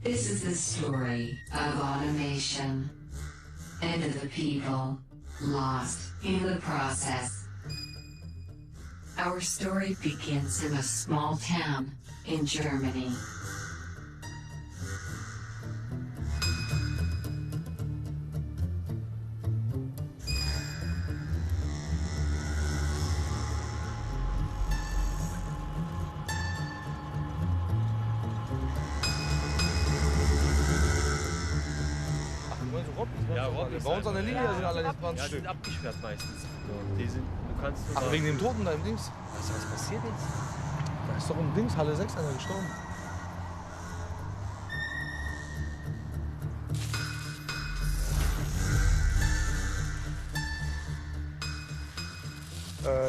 This is the story of automation and of the people lost in the process. Our story begins in a small town in Germany. Ja, Bei uns an der Linie sind alle nicht ja, die sind abgesperrt meistens. So, die sind, du kannst nur Ach, wegen dem Toten da im Dings? was passiert jetzt? Da ist doch im Dings, Halle 6 einer gestorben.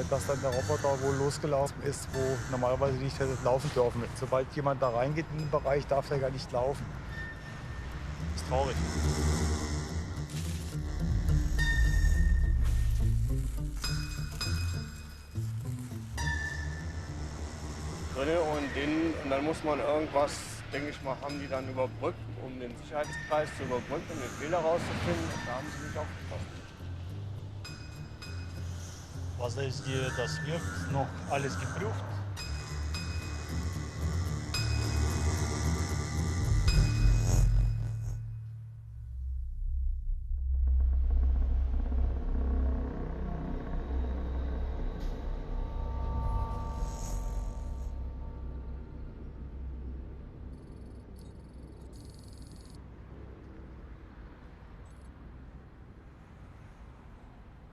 Dass dann der Roboter wohl losgelaufen ist, wo normalerweise nicht hätte laufen dürfen. Sobald jemand da reingeht in den Bereich, darf er gar nicht laufen. Das ist traurig. Und dann muss man irgendwas, denke ich mal, haben die dann überbrückt, um den Sicherheitskreis zu überbrücken, um den Fehler rauszufinden. Und da haben sie nicht aufgepasst. Was ist dir das wird noch alles geprüft?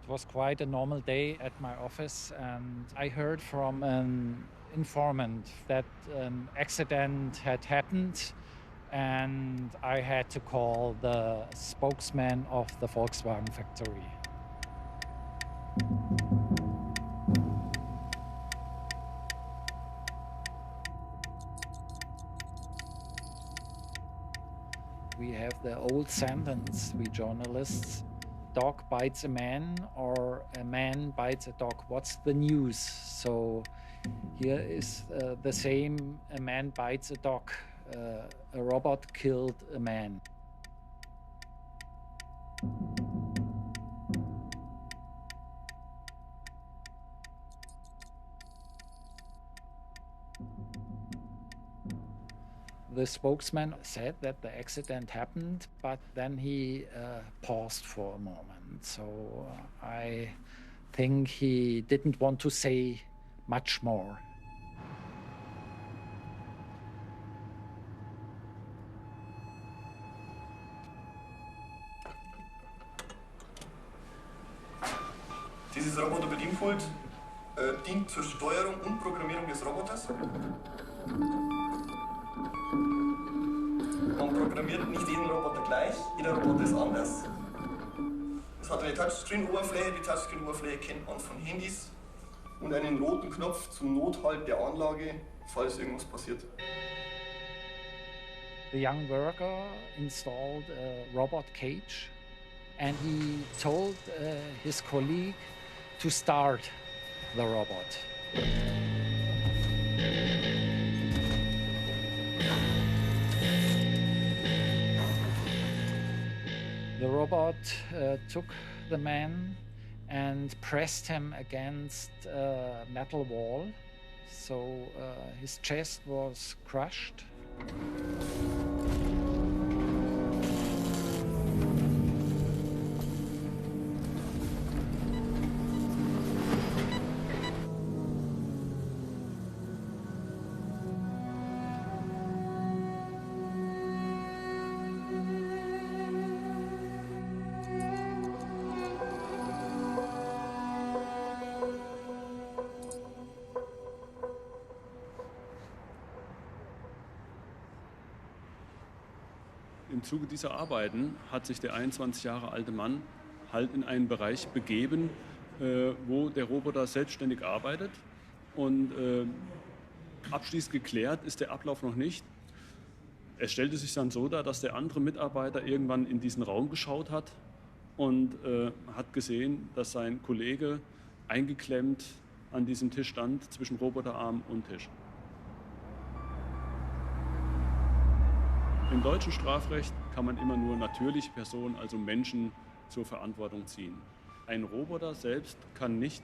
It was quite a normal day at my office, and I heard from an informant that an accident had happened, and I had to call the spokesman of the Volkswagen factory. We have the old sentence, we journalists, dog bites a man or a man bites a dog. What's the news? So here is the same, a man bites a dog. A robot killed a man. The spokesman said that the accident happened, but then he paused for a moment. So I think he didn't want to say much more. Dieses Roboter-Bedienpult dient zur Steuerung und Programmierung des Roboters. Man programmiert nicht jeden Roboter gleich, jeder Roboter ist anders. Es hat eine Touchscreen-Oberfläche, die Touchscreen-Oberfläche kennt man von Handys und einen roten Knopf zum Nothalt der Anlage, falls irgendwas passiert. The young worker installed a robot cage, and he told his colleague to start the robot. The robot took the man and pressed him against a metal wall, so his chest was crushed. Im Zuge dieser Arbeiten hat sich der 21 Jahre alte Mann halt in einen Bereich begeben, wo der Roboter selbstständig arbeitet. Und abschließend geklärt ist der Ablauf noch nicht. Es stellte sich dann so dar, dass der andere Mitarbeiter irgendwann in diesen Raum geschaut hat und hat gesehen, dass sein Kollege eingeklemmt an diesem Tisch stand, zwischen Roboterarm und Tisch. Im deutschen Strafrecht kann man immer nur natürliche Personen, also Menschen, zur Verantwortung ziehen. Ein Roboter selbst kann nicht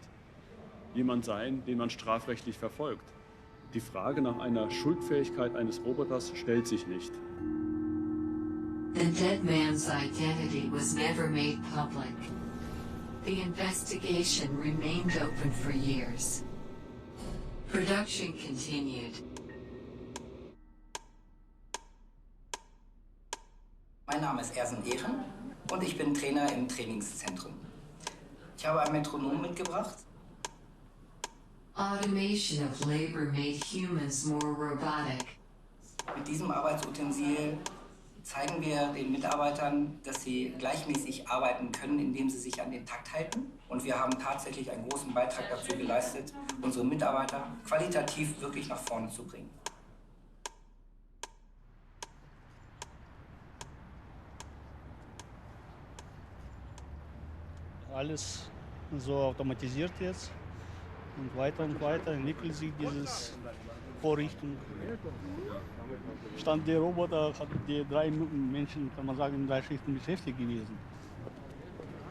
jemand sein, den man strafrechtlich verfolgt. Die Frage nach einer Schuldfähigkeit eines Roboters stellt sich nicht. The dead man's identity was never made public. The investigation remained open for years. Production continued. Mein Name ist Ersen Ehren und ich bin Trainer im Trainingszentrum. Ich habe ein Metronom mitgebracht. Automation of labor made humans more robotic. Mit diesem Arbeitsutensil zeigen wir den Mitarbeitern, dass sie gleichmäßig arbeiten können, indem sie sich an den Takt halten. Und wir haben tatsächlich einen großen Beitrag dazu geleistet, unsere Mitarbeiter qualitativ wirklich nach vorne zu bringen. Alles so automatisiert jetzt und weiter entwickelt sich dieses Vorrichtung. Stand der Roboter, hat die 3 Menschen, kann man sagen, in 3 Schichten beschäftigt gewesen.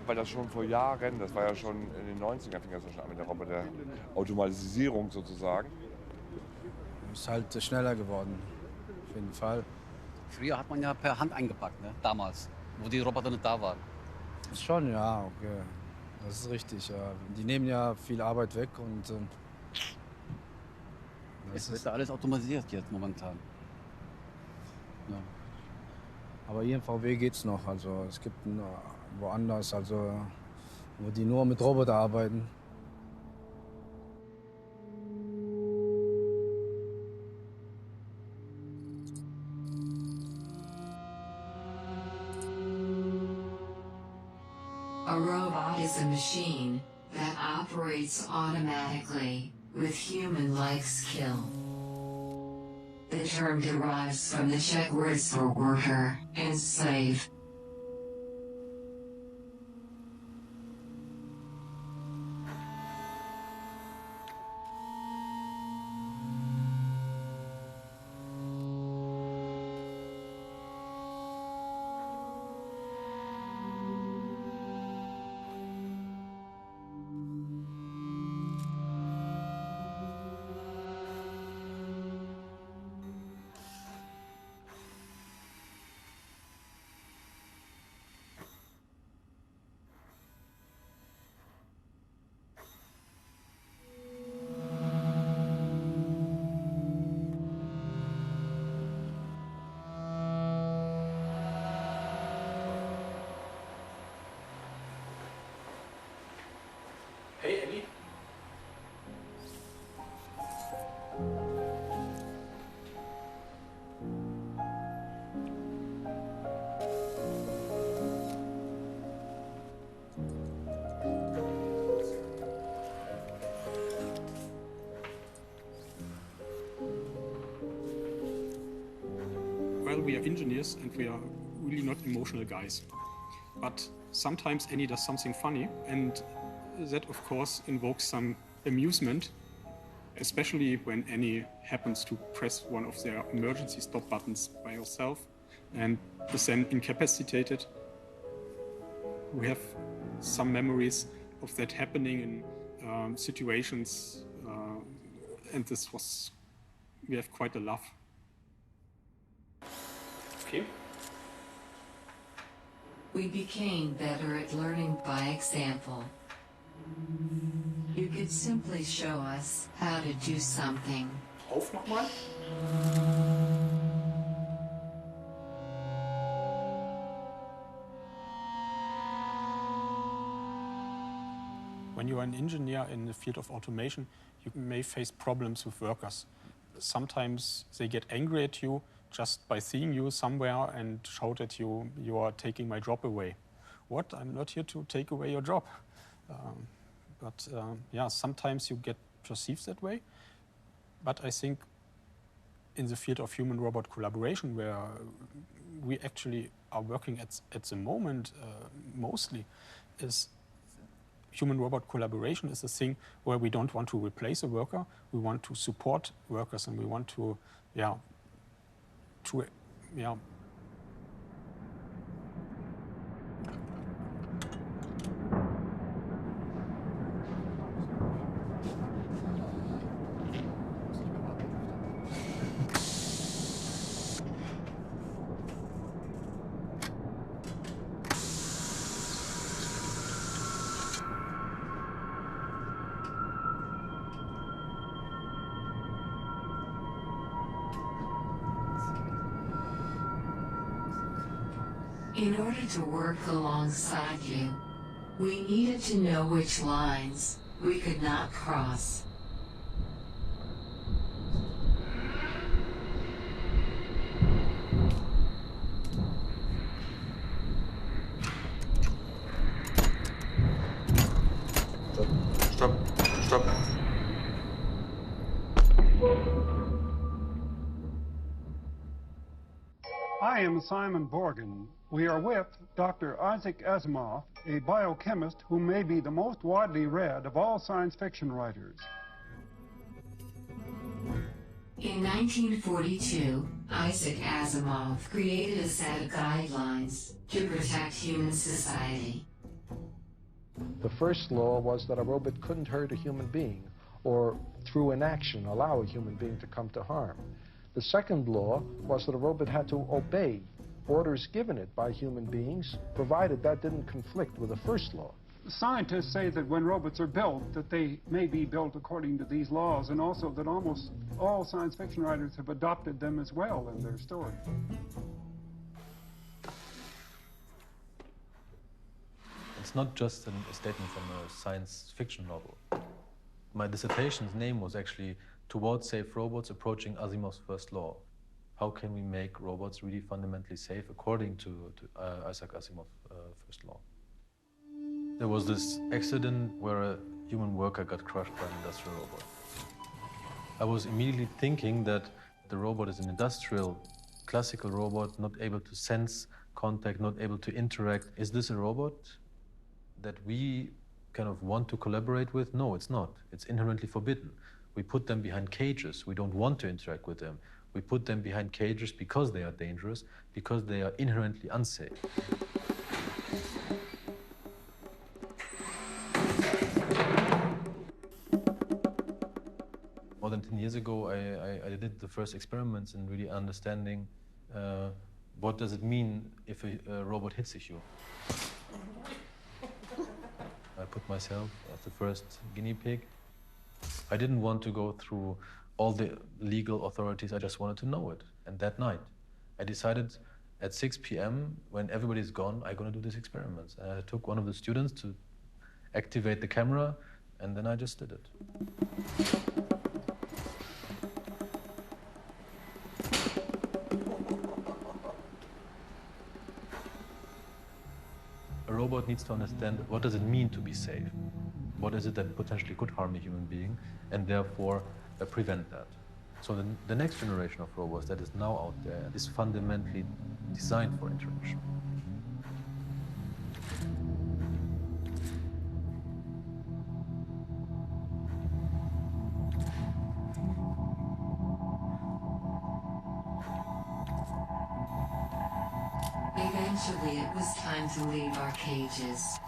Weil das schon vor Jahren, das war ja schon in den 90ern, fing das schon an mit der Roboter-Automatisierung sozusagen. Ist halt schneller geworden, auf jeden Fall. Früher hat man ja per Hand eingepackt, ne? Damals, wo die Roboter nicht da waren. Schon, ja, okay. Das ist richtig, ja. Die nehmen ja viel Arbeit weg und Es wird alles automatisiert jetzt momentan. Ja. Aber hier in VW geht's noch. Also es gibt woanders, also wo die nur mit Roboter arbeiten. A robot is a machine that operates automatically with human-like skill. The term derives from the Czech words for worker and slave. Hey, Ellie. Well, we are engineers and we are really not emotional guys. But sometimes Annie does something funny, and that of course invokes some amusement, especially when Annie happens to press one of their emergency stop buttons by herself and is then incapacitated. We have some memories of that happening in situations, and we have quite a laugh. Okay. We became better at learning by example. You could simply show us how to do something. Auf nochmal. When you are an engineer in the field of automation, you may face problems with workers. Sometimes they get angry at you just by seeing you somewhere and shout at you, you are taking my job away. What? I'm not here to take away your job. But yeah, sometimes you get perceived that way. But I think in the field of human-robot collaboration, where we actually are working at the moment mostly, is human-robot collaboration is a thing where we don't want to replace a worker, we want to support workers, and we want to, In order to work alongside you, we needed to know which lines we could not cross. Stop. Stop. I am Simon Borgen. We are with Dr. Isaac Asimov, a biochemist who may be the most widely read of all science fiction writers. In 1942, Isaac Asimov created a set of guidelines to protect human society. The first law was that a robot couldn't hurt a human being or, through inaction, allow a human being to come to harm. The second law was that a robot had to obey orders given it by human beings, provided that didn't conflict with the first law. Scientists say that when robots are built, that they may be built according to these laws, and also that almost all science fiction writers have adopted them as well in their story. It's not just a statement from a science fiction novel. My dissertation's name was actually Towards Safe Robots Approaching Asimov's First Law. How can we make robots really fundamentally safe according to Isaac Asimov's first law? There was this accident where a human worker got crushed by an industrial robot. I was immediately thinking that the robot is an industrial, classical robot, not able to sense contact, not able to interact. Is this a robot that we kind of want to collaborate with? No, it's not. It's inherently forbidden. We put them behind cages. We don't want to interact with them. We put them behind cages because they are dangerous, because they are inherently unsafe. More than 10 years ago, I did the first experiments in really understanding what does it mean if a robot hits you. I put myself as the first guinea pig. I didn't want to go through all the legal authorities, I just wanted to know it. And that night, I decided at 6 p.m., when everybody's gone, I'm gonna do these experiments. And I took one of the students to activate the camera, and then I just did it. A robot needs to understand what does it mean to be safe. What is it that potentially could harm a human being, and therefore prevent that. So the next generation of robots that is now out there is fundamentally designed for interaction. Eventually, it was time to leave our cages.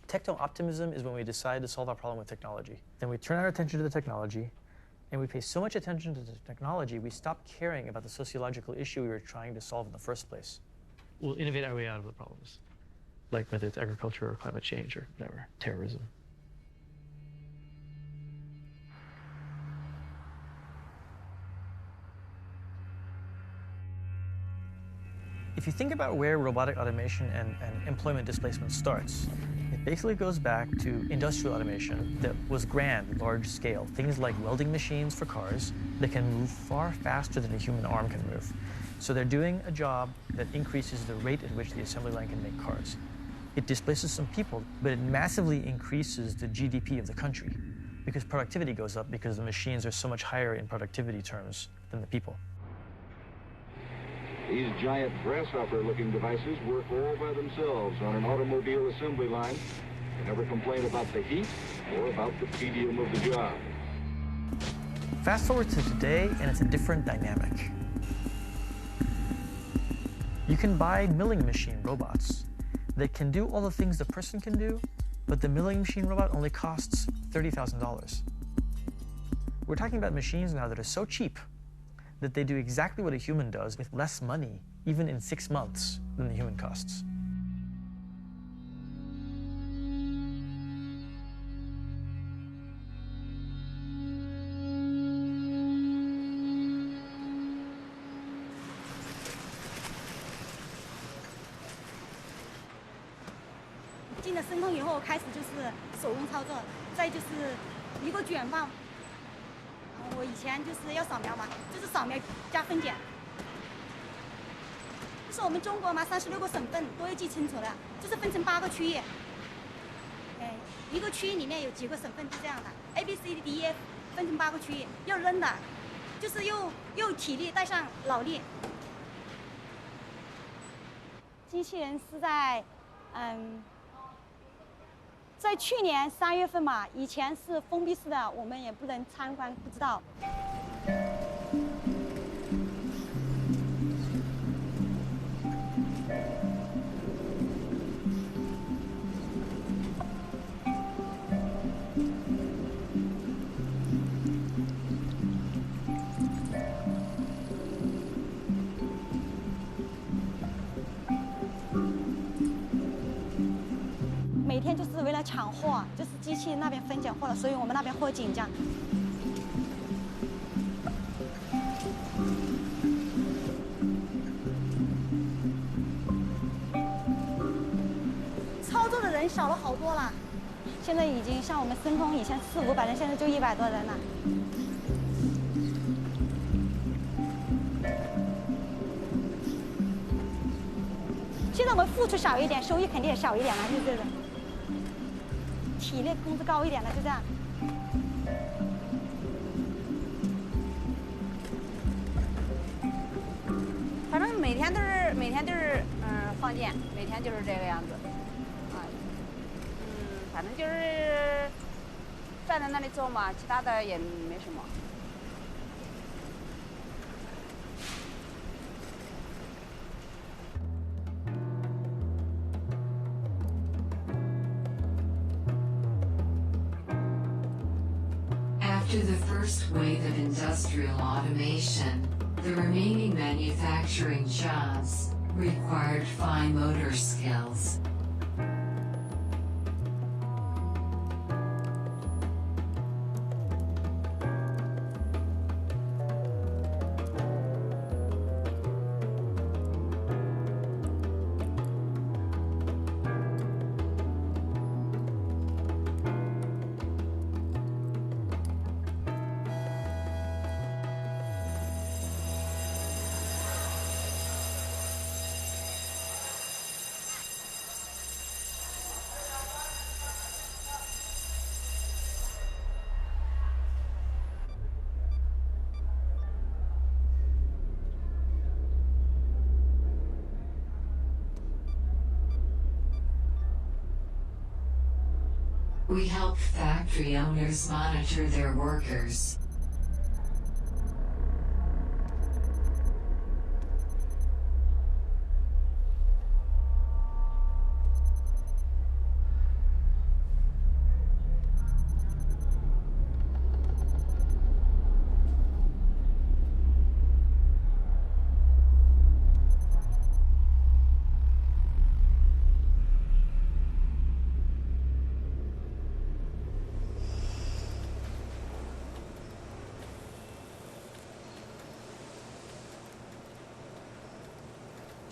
Techno-optimism is when we decide to solve our problem with technology. Then we turn our attention to the technology, and we pay so much attention to the technology, we stop caring about the sociological issue we were trying to solve in the first place. We'll innovate our way out of the problems. like whether it's agriculture or climate change or whatever, terrorism. If you think about where robotic automation and employment displacement starts, it basically goes back to industrial automation that was grand, large scale. Things like welding machines for cars that can move far faster than a human arm can move. So they're doing a job that increases the rate at which the assembly line can make cars. It displaces some people, but it massively increases the GDP of the country because productivity goes up because the machines are so much higher in productivity terms than the people. These giant grasshopper-looking devices work all by themselves on an automobile assembly line. They never complain about the heat or about the tedium of the job. Fast forward to today, and it's a different dynamic. You can buy milling machine robots that can do all the things the person can do, but the milling machine robot only costs $30,000. We're talking about machines now that are so cheap that they do exactly what a human does with less money, even in 6 months, than the human costs.进了深空以后，开始就是手工操作，再就是一个卷放。我以前就是要扫描嘛，就是扫描加分拣。就是我们中国嘛，36个省份都要记清楚了，就是分成8个区域。一个区域里面有几个省份是这样的 ，A B C D D E F 分成8个区域，要扔的，就是又体力带上脑力。机器人是在在去年3月份嘛，以前是封闭式的，我们也不能参观，不知道。每天就是为了抢货，就是机器那边分拣货了，所以我们那边货紧张。操作的人少了好多了，现在已经像我们深空以前400-500人，现在就100多人了。现在我们付出少一点，收益肯定也少一点了，就这种。体力工资高一点的，就这样。反正每天都是放件，每天就是这个样子。反正就是站在那里做嘛，其他的也没什么。After the first wave of industrial automation, the remaining manufacturing jobs required fine motor skills. We help factory owners monitor their workers.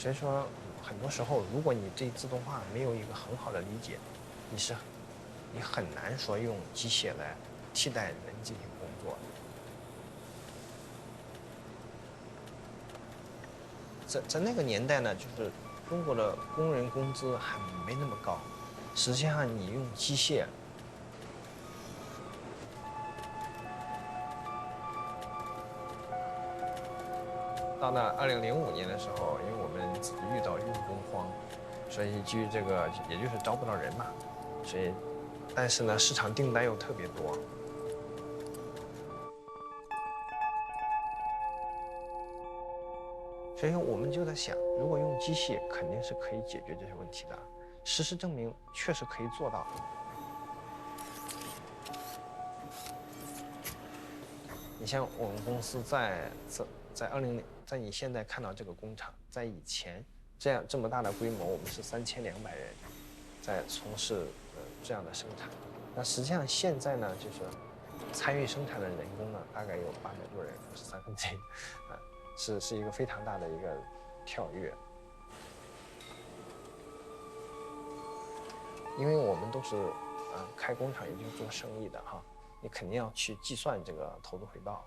所以说，很多时候，如果你对自动化没有一个很好的理解，你很难说用机械来替代人进行工作。在那个年代呢，就是中国的工人工资还没那么高，实际上你用机械。到了2005年的时候，因为我们自己遇到用工荒，所以基于这个，也就是招不到人嘛，所以，但是呢，市场订单又特别多，所以我们就在想，如果用机械，肯定是可以解决这些问题的。事实证明，确实可以做到。你像我们公司在你现在看到这个工厂，在以前这么大的规模，我们是3200人，在从事这样的生产。那实际上现在呢，就是参与生产的人工呢，大概有800多人，不是1/3，是一个非常大的一个跳跃。因为我们都是开工厂，也就是做生意的哈，你肯定要去计算这个投资回报。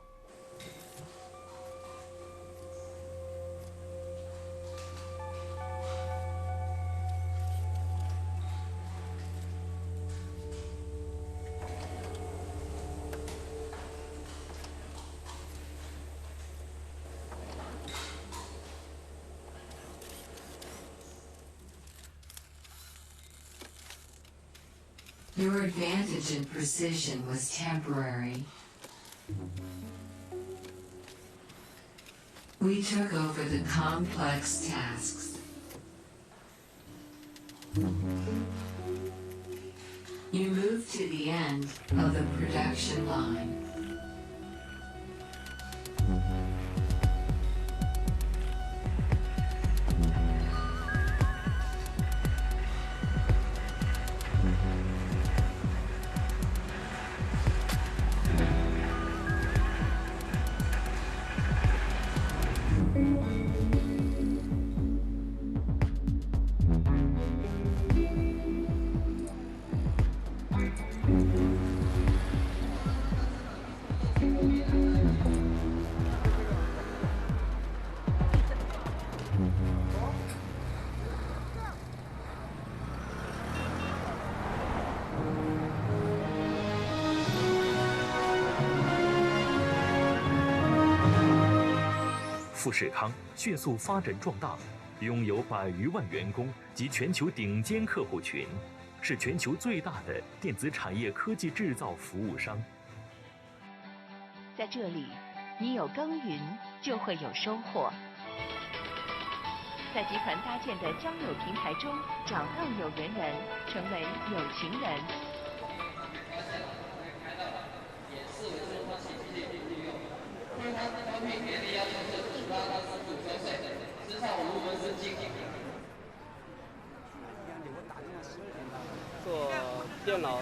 Your advantage in precision was temporary. We took over the complex tasks. You moved to the end of the production line.富士康迅速发展壮大，拥有100余万员工及全球顶尖客户群，是全球最大的电子产业科技制造服务商。在这里，你有耕耘，就会有收获。在集团搭建的交友平台中，找到有缘人，成为有情人。做电脑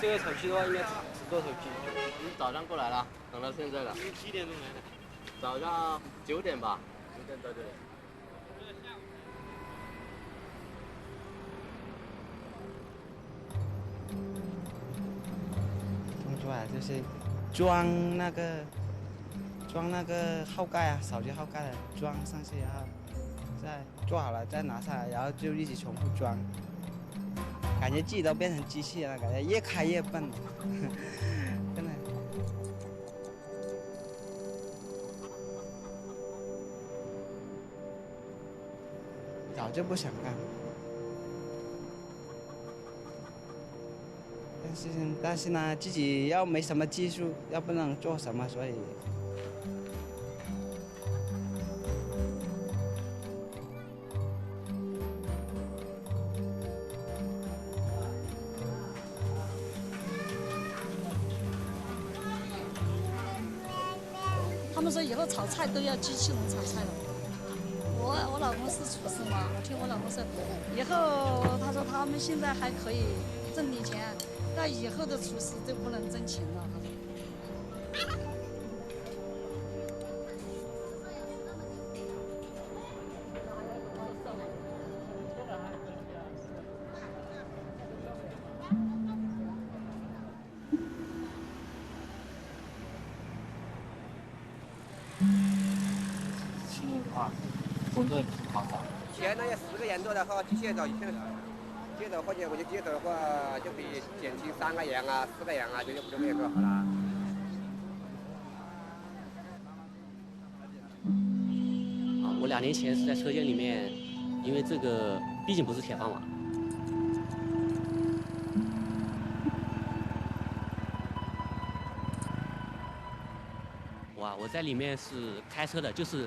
这个手机的话，应该只做手机。我们早上过来了，等到现在了。你几点钟来的？早上9点吧，9点到这里。工作啊，就是装那个后盖啊，手机后盖的装上去，然后再做好了再拿下来，然后就一直重复装。感觉自己都变成机器了，感觉越开越笨，真的。早就不想干，但是呢，自己要没什么技术，要不能做什么，所以。他们说以后炒菜都要机器人炒菜了。我老公是厨师嘛，我听我老公说，以后他说他们现在还可以挣点钱，但以后的厨师就不能挣钱了。他说。啊，工作好少。前那些10个盐做的和机械的，接着或者我就接着的话，就比减轻3个盐啊、4个盐啊，就可以做好了。我2年前是在车间里面，因为这个毕竟不是铁饭碗。我在里面是开车的，就是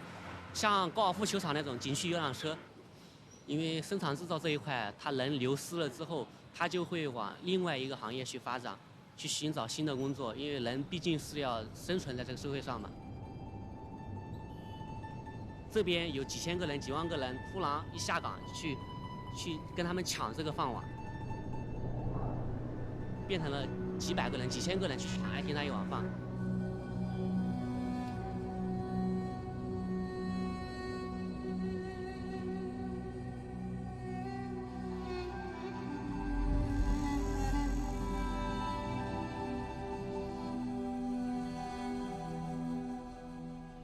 像高尔夫球场那种景区游览车。因为生产制造这一块，它人流失了之后，它就会往另外一个行业去发展，去寻找新的工作。因为人毕竟是要生存在这个社会上嘛。这边有几千个人、几万个人，突然一下岗去跟他们抢这个饭碗，变成了几百个人、几千个人去抢一天他一碗饭。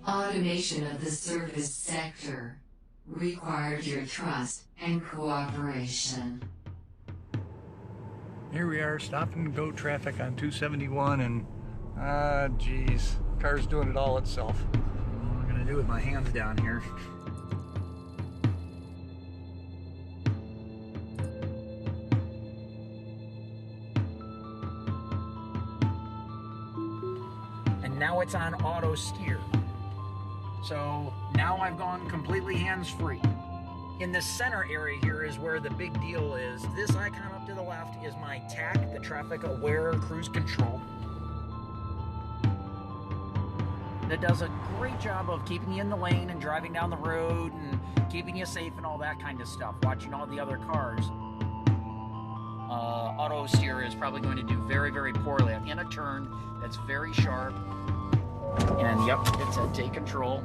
Automation of the service sector required your trust and cooperation. Here we are, stop and go traffic on 271, and geez, car's doing it all itself. What am I gonna do with my hands down here? And now it's on auto steer. So now I've gone completely hands-free. In the center area here is where the big deal is. This icon up to the left is my TAC, the Traffic Aware Cruise Control. That does a great job of keeping you in the lane and driving down the road and keeping you safe and all that kind of stuff, watching all the other cars. Auto steer is probably going to do very, very poorly. In a turn that's very sharp. And yep, it's a take control.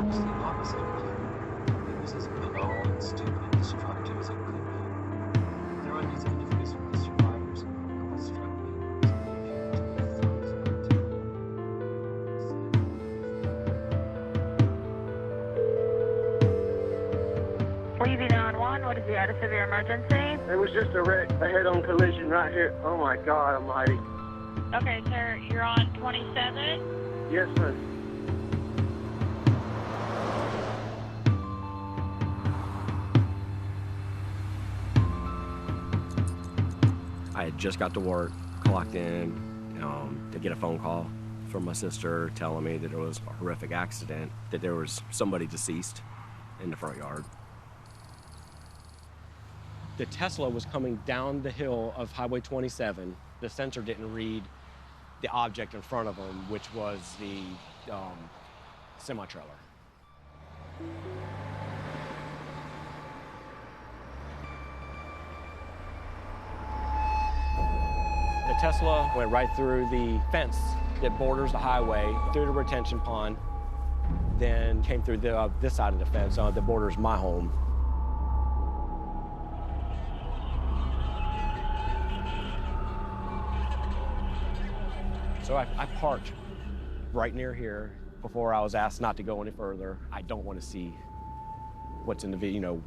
It's the opposite of clear. It was as banal and stupid and destructive as it could be. There are these interviews with the survivors, and what struck me was that they appeared to be Levy 911, what is the status of your emergency? It was just a wreck, a head-on collision right here. Oh my God almighty. Okay, sir, you're on 27? Yes, sir. I had just got to work, clocked in, to get a phone call from my sister telling me that it was a horrific accident, that there was somebody deceased in the front yard. The Tesla was coming down the hill of Highway 27. The sensor didn't read the object in front of him, which was the semi-trailer. The Tesla went right through the fence that borders the highway, through the retention pond, then came through this side of the fence that borders my home. So I parked right near here before I was asked not to go any further. I don't want to see what's in the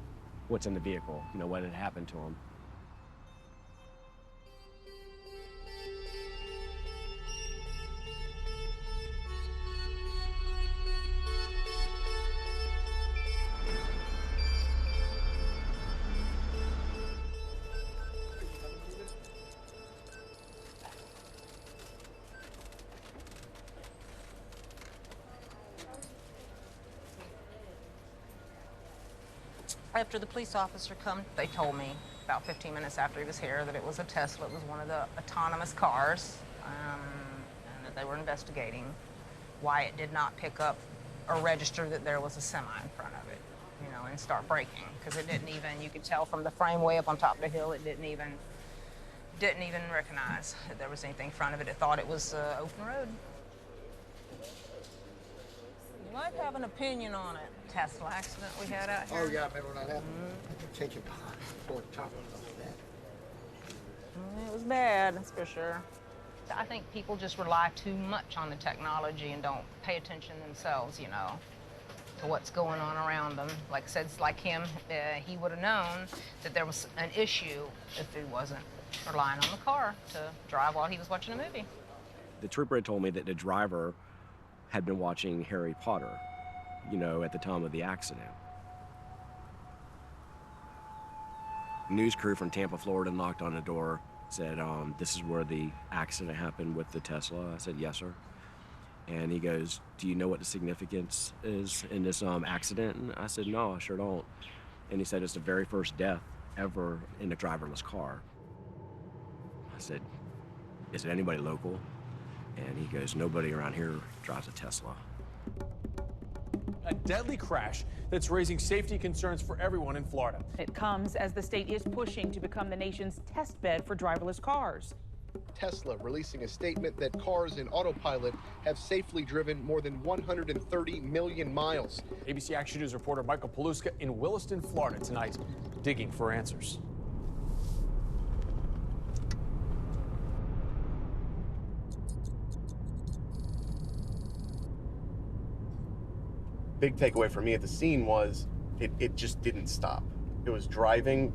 what's in the vehicle, what had happened to him. After the police officer come, they told me about 15 minutes after he was here that it was a Tesla. It was one of the autonomous cars, and that they were investigating why it did not pick up or register that there was a semi in front of it, and start braking, because it didn't even, you could tell from the frame way up on top of the hill, it didn't even recognize that there was anything in front of it. It thought it was open road. You might have an opinion on it. Tesla accident we had out here. Oh, yeah, I remember when that happened. Take your before the top of that. It was bad, that's for sure. I think people just rely too much on the technology and don't pay attention themselves, you know, to what's going on around them. Like I said, it's like him, he would have known that there was an issue if he wasn't relying on the car to drive while he was watching a movie. The trooper had told me that the driver had been watching Harry Potter, you know, at the time of the accident. News crew from Tampa, Florida knocked on the door, said, this is where the accident happened with the Tesla. I said, yes, sir. And he goes, do you know what the significance is in this accident? And I said, no, I sure don't. And he said, it's the very first death ever in a driverless car. I said, is it anybody local? And he goes, nobody around here drives a Tesla. A deadly crash that's raising safety concerns for everyone in Florida. It comes as the state is pushing to become the nation's test bed for driverless cars. Tesla releasing a statement that cars in autopilot have safely driven more than 130 million miles. ABC Action News reporter Michael Paluska in Williston, Florida tonight, digging for answers. Big takeaway for me at the scene was it just didn't stop. It was driving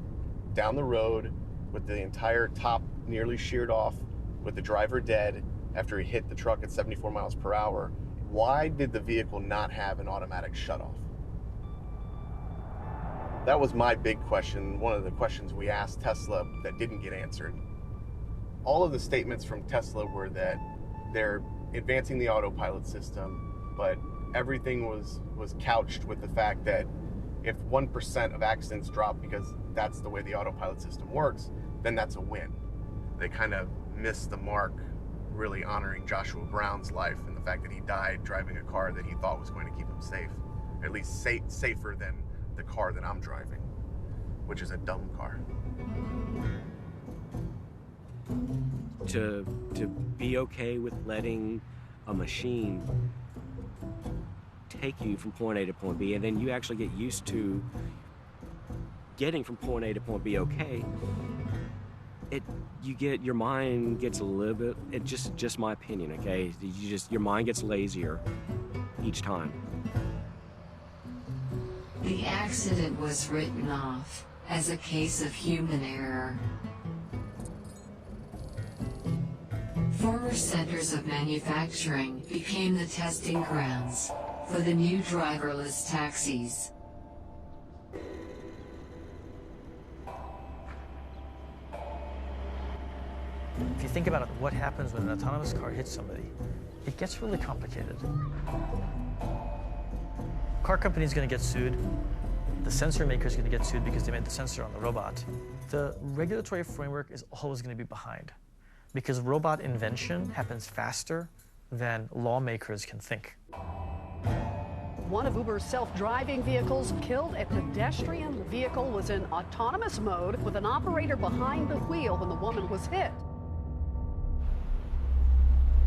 down the road with the entire top nearly sheared off, with the driver dead after he hit the truck at 74 miles per hour. Why did the vehicle not have an automatic shutoff? That was my big question, one of the questions we asked Tesla that didn't get answered. All of the statements from Tesla were that they're advancing the autopilot system, but everything was couched with the fact that if 1% of accidents drop because that's the way the autopilot system works, then that's a win. They kind of missed the mark, really honoring Joshua Brown's life and the fact that he died driving a car that he thought was going to keep him safe, at least safer than the car that I'm driving, which is a dumb car. To be okay with letting a machine take you from point A to point B, and then you actually get used to getting from point A to point B okay, your mind gets a little bit, just my opinion, okay? Your mind gets lazier each time. The accident was written off as a case of human error. Former centers of manufacturing became the testing grounds for the new driverless taxis. If you think about it, what happens when an autonomous car hits somebody, it gets really complicated. Car company is going to get sued. The sensor maker is going to get sued because they made the sensor on the robot. The regulatory framework is always going to be behind because robot invention happens faster than lawmakers can think. One of Uber's self-driving vehicles killed a pedestrian. The vehicle was in autonomous mode with an operator behind the wheel when the woman was hit.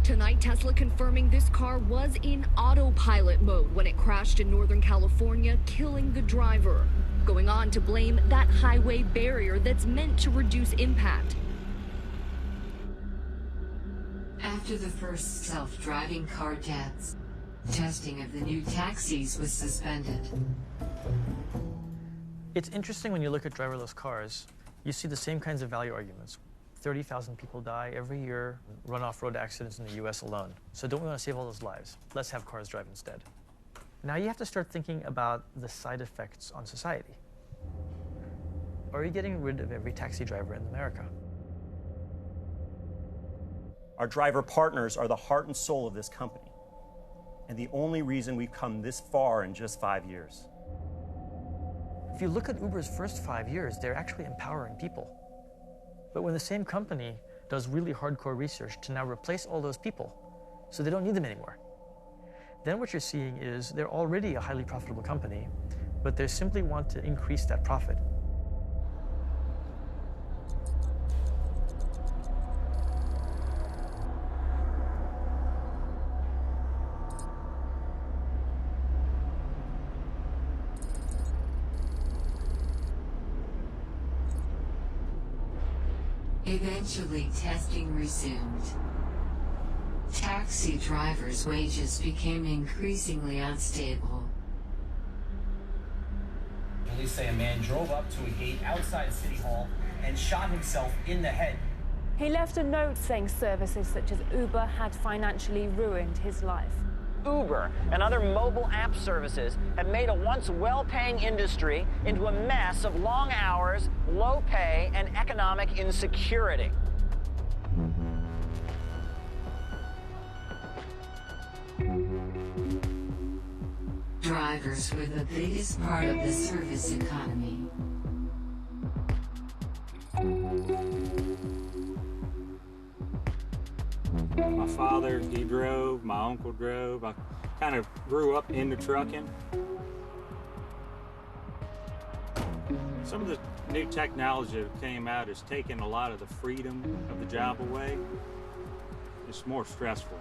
Tonight, Tesla confirming this car was in autopilot mode when it crashed in Northern California, killing the driver. Going on to blame that highway barrier that's meant to reduce impact. After the first self-driving car deaths, testing of the new taxis was suspended. It's interesting when you look at driverless cars, you see the same kinds of value arguments. 30,000 people die every year, run off road accidents in the US alone. So don't we want to save all those lives? Let's have cars drive instead. Now you have to start thinking about the side effects on society. Are you getting rid of every taxi driver in America? Our driver partners are the heart and soul of this company, and the only reason we've come this far in just 5 years. If you look at Uber's first 5 years, they're actually empowering people. But when the same company does really hardcore research to now replace all those people, so they don't need them anymore, then what you're seeing is they're already a highly profitable company, but they simply want to increase that profit. Eventually, testing resumed. taxi drivers' wages became increasingly unstable. Police say a man drove up to a gate outside City Hall and shot himself in the head. He left a note saying services such as Uber had financially ruined his life. Uber and other mobile app services have made a once well-paying industry into a mess of long hours, low pay, and economic insecurity. Drivers were the biggest part of the service economy. My father, he drove, my uncle drove. I kind of grew up into trucking. Some of the new technology that came out has taken a lot of the freedom of the job away. It's more stressful.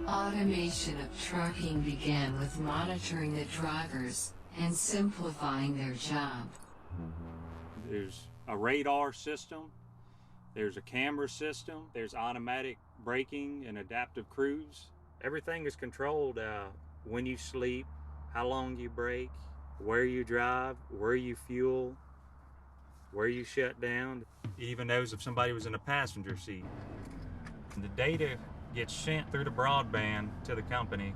Automation of trucking began with monitoring the drivers and simplifying their job. There's a radar system, there's a camera system, there's automatic braking and adaptive cruise. Everything is controlled when you sleep, how long you brake, where you drive, where you fuel, where you shut down. It even knows if somebody was in a passenger seat. And the data gets sent through the broadband to the company.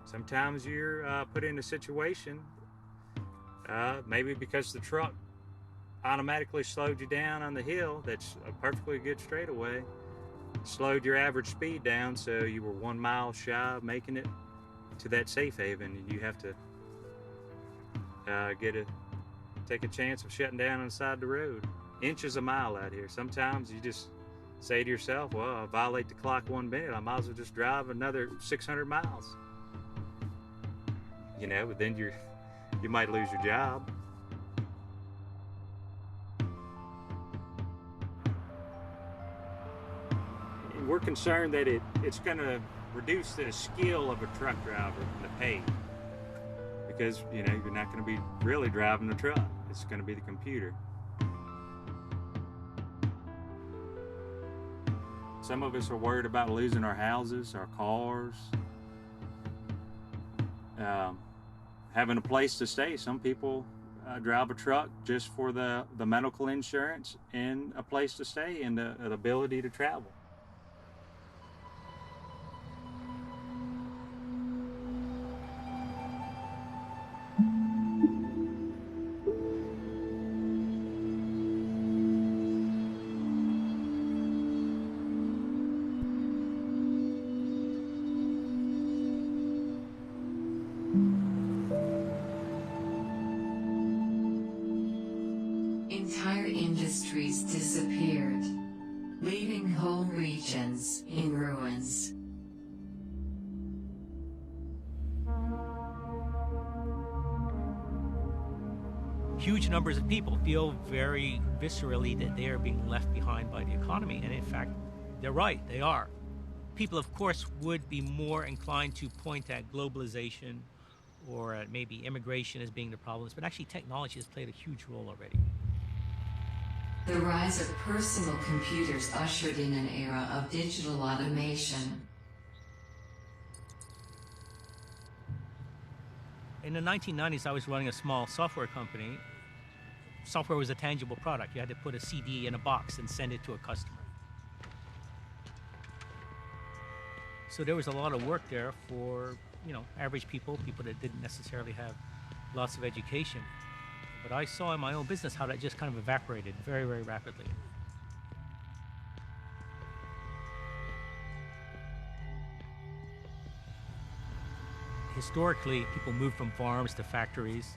Sometimes you're put in a situation, maybe because the truck automatically slowed you down on the hill, that's a perfectly good straightaway, slowed your average speed down, so you were 1 mile shy of making it to that safe haven, and you have to take a chance of shutting down on the side of the road. Inches a mile out here. Sometimes you just say to yourself, well, I violate the clock 1 minute, I might as well just drive another 600 miles. You know, but then you might lose your job. And we're concerned that it's going to reduce the skill of a truck driver and the pay. Because, you know, you're not going to be really driving the truck. It's going to be the computer. Some of us are worried about losing our houses, our cars, having a place to stay. Some people drive a truck just for the medical insurance and a place to stay and the ability to travel. Entire industries disappeared, leaving whole regions in ruins. Huge numbers of people feel very viscerally that they are being left behind by the economy, and in fact, they're right, they are. People, of course, would be more inclined to point at globalization or at maybe immigration as being the problems, but actually technology has played a huge role already. The rise of personal computers ushered in an era of digital automation. In the 1990s, I was running a small software company. Software was a tangible product. You had to put a CD in a box and send it to a customer. So there was a lot of work there for, you know, average people that didn't necessarily have lots of education. But I saw in my own business how that just kind of evaporated very, very rapidly. Historically, people moved from farms to factories.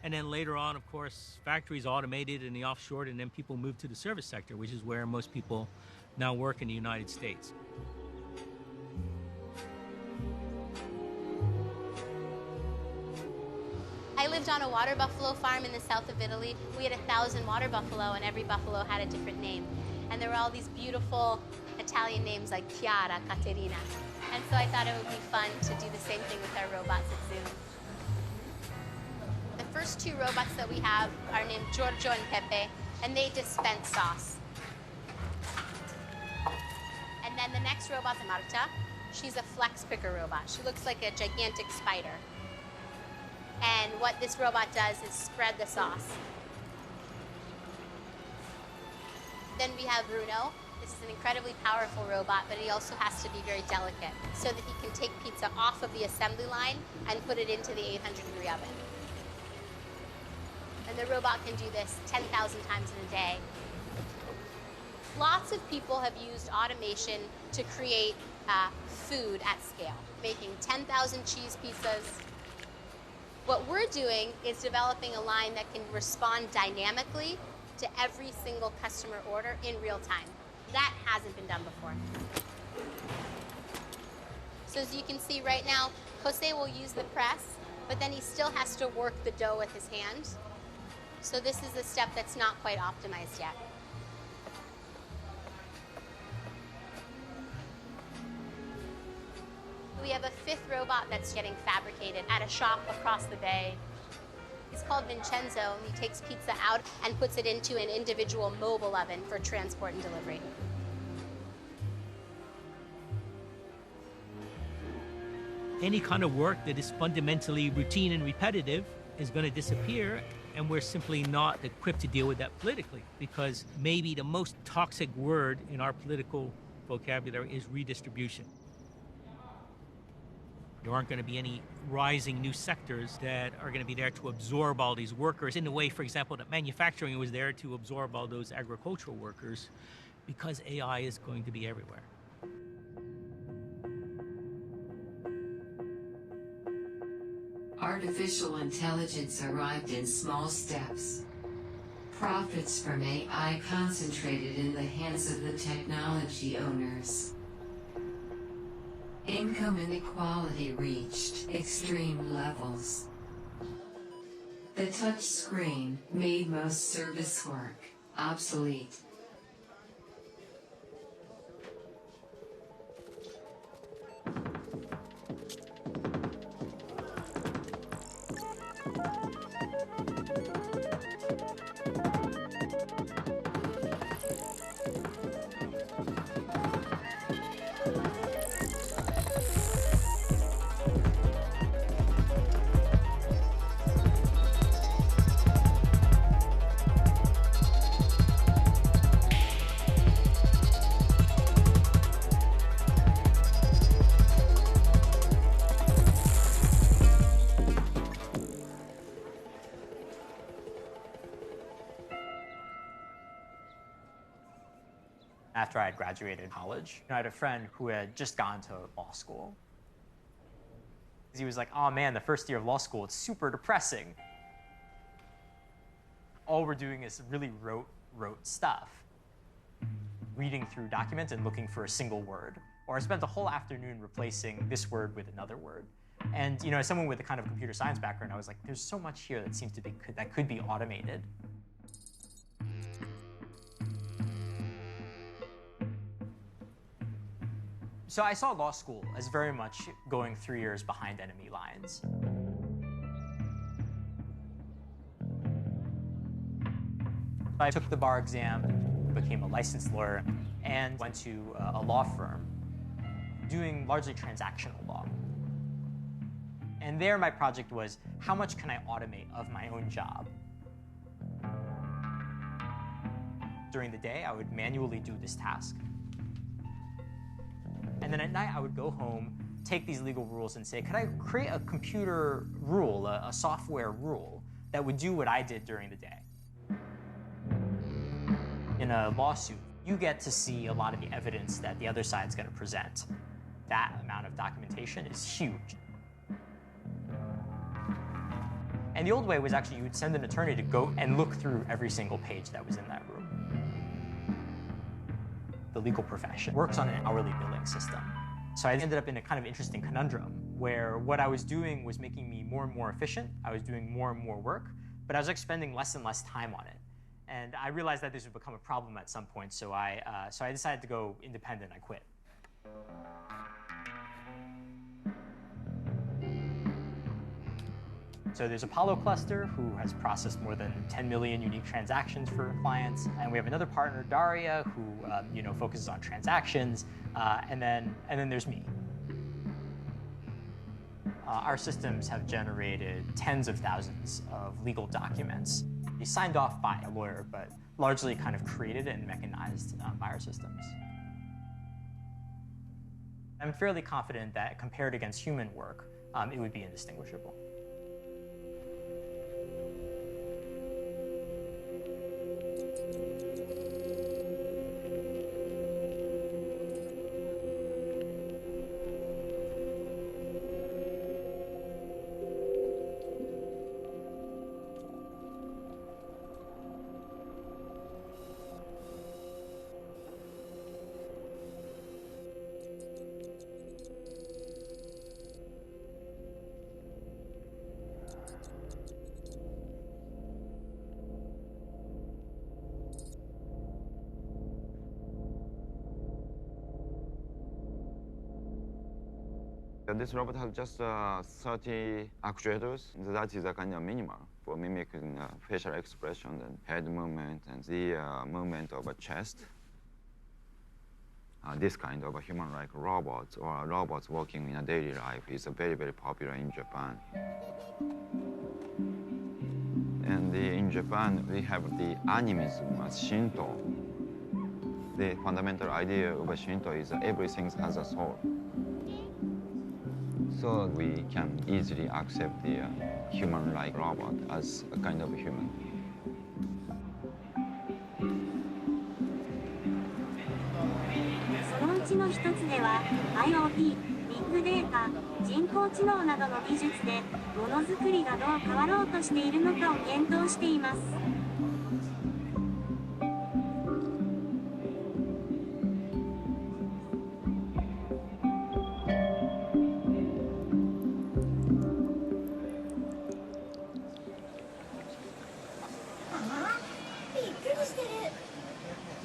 And then later on, of course, factories automated and the offshored, and then people moved to the service sector, which is where most people now work in the United States. I lived on a water buffalo farm in the south of Italy. We had 1,000 water buffalo, and every buffalo had a different name. And there were all these beautiful Italian names like Chiara, Caterina. And so I thought it would be fun to do the same thing with our robots at Zoom. The first 2 robots that we have are named Giorgio and Pepe, and they dispense sauce. And then the next robot's Marta. She's a flex picker robot. She looks like a gigantic spider. And what this robot does is spread the sauce. Then we have Bruno. This is an incredibly powerful robot, but he also has to be very delicate so that he can take pizza off of the assembly line and put it into the 800-degree oven. And the robot can do this 10,000 times in a day. Lots of people have used automation to create food at scale, making 10,000 cheese pizzas. What we're doing is developing a line that can respond dynamically to every single customer order in real time. That hasn't been done before. So as you can see right now, Jose will use the press, but then he still has to work the dough with his hand. So this is a step that's not quite optimized yet. We have a fifth robot that's getting fabricated at a shop across the bay. He's called Vincenzo, and he takes pizza out and puts it into an individual mobile oven for transport and delivery. Any kind of work that is fundamentally routine and repetitive is going to disappear, and we're simply not equipped to deal with that politically, because maybe the most toxic word in our political vocabulary is redistribution. There aren't going to be any rising new sectors that are going to be there to absorb all these workers in the way, for example, that manufacturing was there to absorb all those agricultural workers, because AI is going to be everywhere. Artificial intelligence arrived in small steps. Profits from AI concentrated in the hands of the technology owners. Income inequality reached extreme levels. The touch screen made most service work obsolete. After I had graduated college, I had a friend who had just gone to law school. He was like, oh man, the first year of law school, it's super depressing. All we're doing is really rote stuff. Reading through documents and looking for a single word. Or I spent the whole afternoon replacing this word with another word. And as someone with a kind of computer science background, I was like, there's so much here that seems to be, that could be automated. So I saw law school as very much going 3 years behind enemy lines. I took the bar exam, became a licensed lawyer, and went to a law firm doing largely transactional law. And there my project was, how much can I automate of my own job? During the day, I would manually do this task. And then at night, I would go home, take these legal rules and say, could I create a computer rule, a software rule, that would do what I did during the day? In a lawsuit, you get to see a lot of the evidence that the other side's going to present. That amount of documentation is huge. And the old way was actually you would send an attorney to go and look through every single page that was in that room. The legal profession works on an hourly billing system. So I ended up in a kind of interesting conundrum where what I was doing was making me more and more efficient. I was doing more and more work, but I was like spending less and less time on it. And I realized that this would become a problem at some point, so I decided to go independent. I quit. So there's Apollo Cluster, who has processed more than 10 million unique transactions for clients, and we have another partner, Daria, who focuses on transactions, and then there's me. Our systems have generated tens of thousands of legal documents. They signed off by a lawyer, but largely kind of created and mechanized by our systems. I'm fairly confident that compared against human work, it would be indistinguishable. This robot has just 30 actuators. That is a kind of minimal for mimicking facial expression and head movement and the movement of a chest. This kind of a human-like robot or robots working in a daily life is very, very popular in Japan. And in Japan, we have the animism as Shinto. The fundamental idea of Shinto is that everything has a soul. So we can easily accept the human-like robot as a kind of a human. そのうちの一つでは IoT、ビッグデータ、人工知能などの技術でものづくりがどう変わろうとしているのかを検討しています。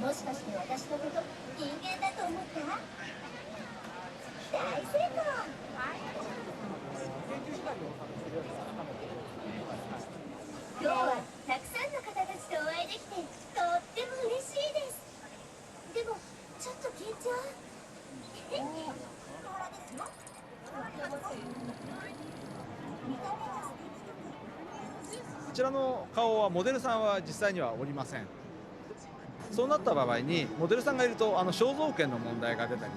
もしかして私のこと人間だと思った？大成功！今日はたくさんの方たちとお会いできてとっても嬉しいです。でもちょっと緊張。こちらの顔はモデルさんは実際にはおりません。そうなった場合にモデルさんがいると肖像権の問題が出たり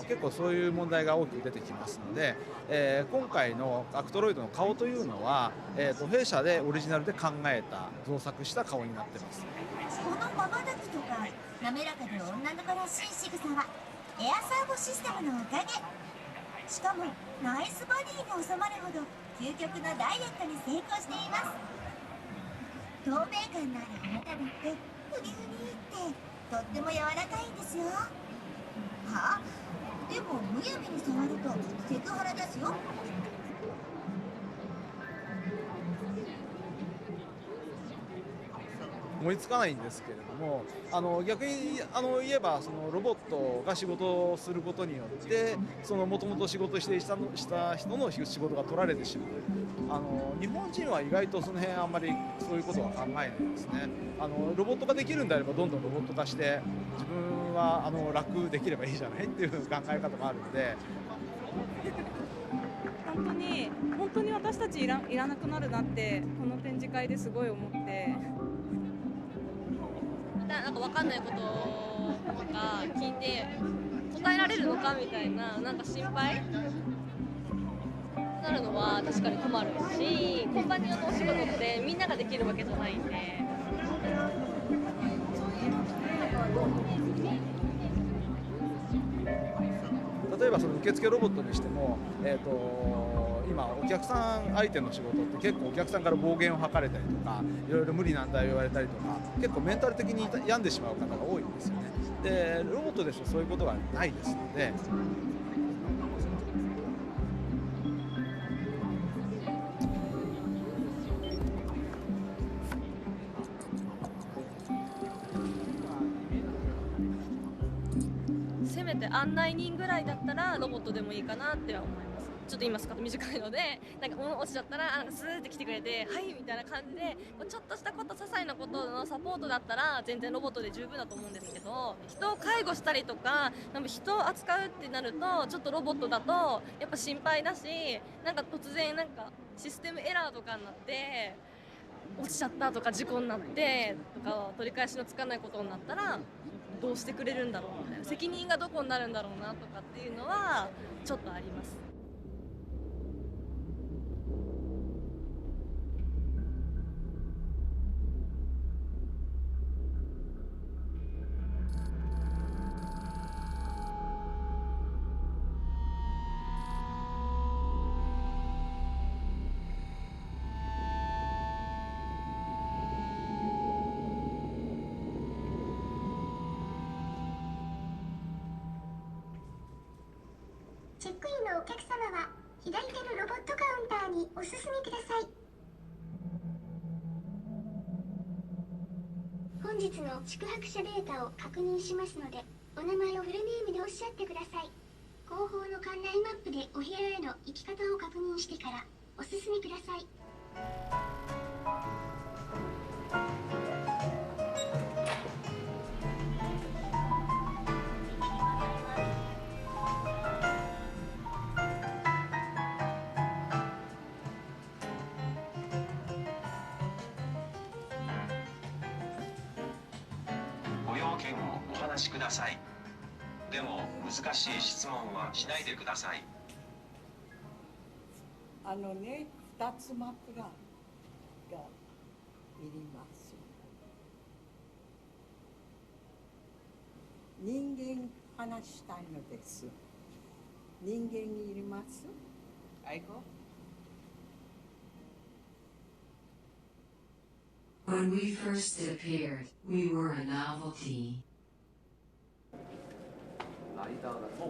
結構そういう問題が大きく出てきますので、今回のアクトロイドの顔というのは、弊社でオリジナルで考えた造作した顔になってます。このまばたきとか滑らかで女の子らしい仕草はエアサーボシステムのおかげ。しかもナイスバディに収まるほど究極のダイエットに成功しています。透明感のあるあなただってふにふにってとっても柔らかいんですよ。はあ、でもむやみに触るとセクハラですよ。思いつかないんですけれども、逆に言えばそのロボットが仕事をすることによってもともと仕事してした人の仕事が取られてしまう。日本人は意外とその辺あんまりそういうことは考えないですね。ロボット化できるんであればどんどんロボット化して自分は楽できればいいじゃないっていう考え方もあるんで。本当に私たちいらなくなるなってこの展示会ですごい思って。なんか分かんないこととか聞いて答えられるのかみたいな、なんか心配なるのは確かに困るし、コンパニオンのお仕事ってみんなができるわけじゃないんで。例えばその受付ロボットにしても、今お客さん相手の仕事って結構お客さんから暴言を吐かれたりとかいろいろ無理難題を言われたりとか結構メンタル的に病んでしまう方が多いんですよね。でロボットですとそういうことがないですので。せめて案内人ぐらいだったらロボットでもいいかなっては思います。ちょっと今スカート短いのでなんか物落ちちゃったらなんかスーって来てくれてはいみたいな感じでちょっとしたこと些細なことのサポートだったら全然ロボットで十分だと思うんですけど、人を介護したりとか人を扱うってなるとちょっとロボットだとやっぱ心配だし、なんか突然なんかシステムエラーとかになって落ちちゃったとか事故になってとか取り返しのつかないことになったらどうしてくれるんだろうみたいな、責任がどこになるんだろうなとかっていうのはちょっとあります。チェックインのお客様は左手のロボットカウンターにお進みください。本日の宿泊者データを確認しますので、お名前をフルネームでおっしゃってください。後方の館内マップでお部屋への行き方を確認してからお進みください。ご用件をお話しください。でも難しい質問はしないでください。2つ枕がいります。人間話したいのです。人間いります？愛子？ When we first appeared, we were a novelty.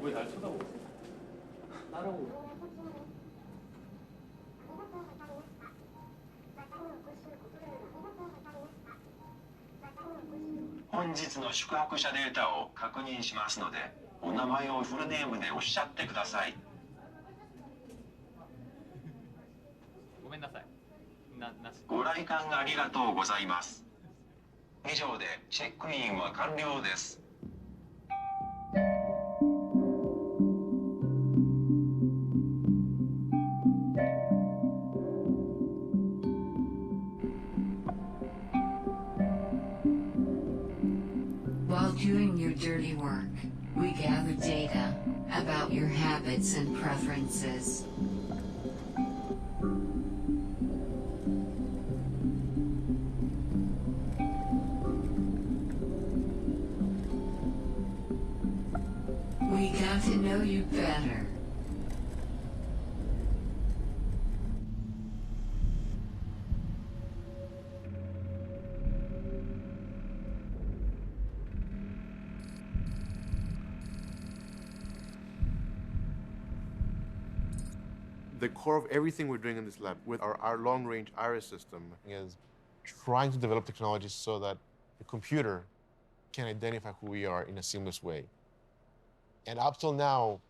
왜 날 쳐다보고 있어? 따라오고. 本日の宿泊者データを確認しますので、お名前をフルネームでおっしゃってください。ごめんなさい。ご来館ありがとうございます。以上でチェックインは完了です。While doing your dirty work, we gather data about your habits and preferences. We got to know you better. The core of everything we're doing in this lab with our long-range iris system is trying to develop technologies so that the computer can identify who we are in a seamless way. And up till now,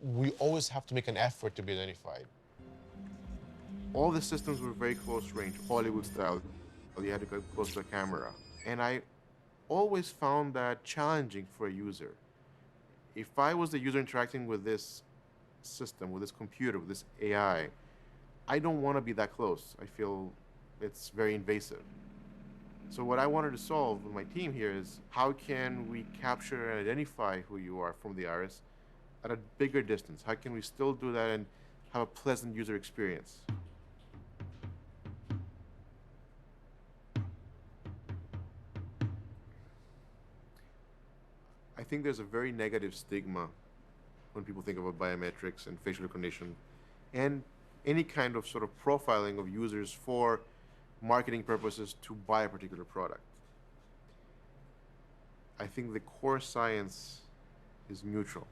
we always have to make an effort to be identified. All the systems were very close range, Hollywood style. You had to get close to the camera. And I always found that challenging for a user. If I was the user interacting with this system, with this computer, with this AI, I don't want to be that close. I feel it's very invasive. So what I wanted to solve with my team here is how can we capture and identify who you are from the iris at a bigger distance? How can we still do that and have a pleasant user experience? I think there's a very negative stigma when people think about biometrics and facial recognition and any kind of sort of profiling of users for marketing purposes to buy a particular product. I think the core science is mutual.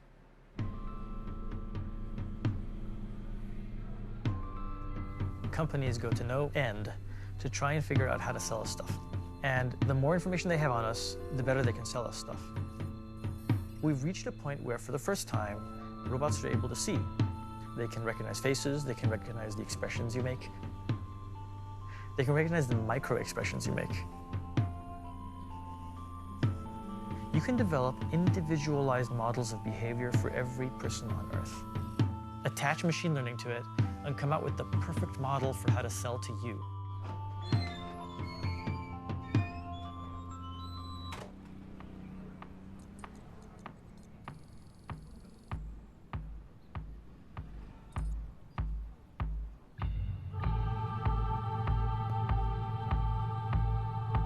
Companies go to no end to try and figure out how to sell us stuff. And the more information they have on us, the better they can sell us stuff. We've reached a point where, for the first time, robots are able to see. They can recognize faces, they can recognize the expressions you make. They can recognize the micro-expressions you make. You can develop individualized models of behavior for every person on Earth. Attach machine learning to it and come out with the perfect model for how to sell to you.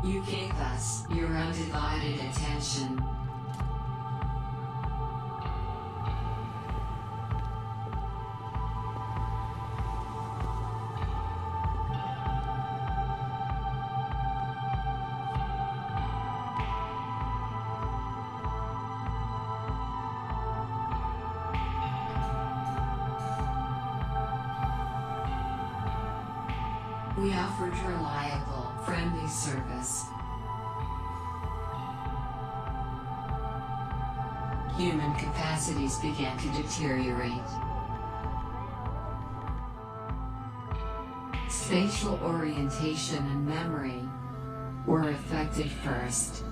You gave us your undivided attention. We offered reliable, friendly service. Human capacities began to deteriorate. Spatial orientation and memory were affected first.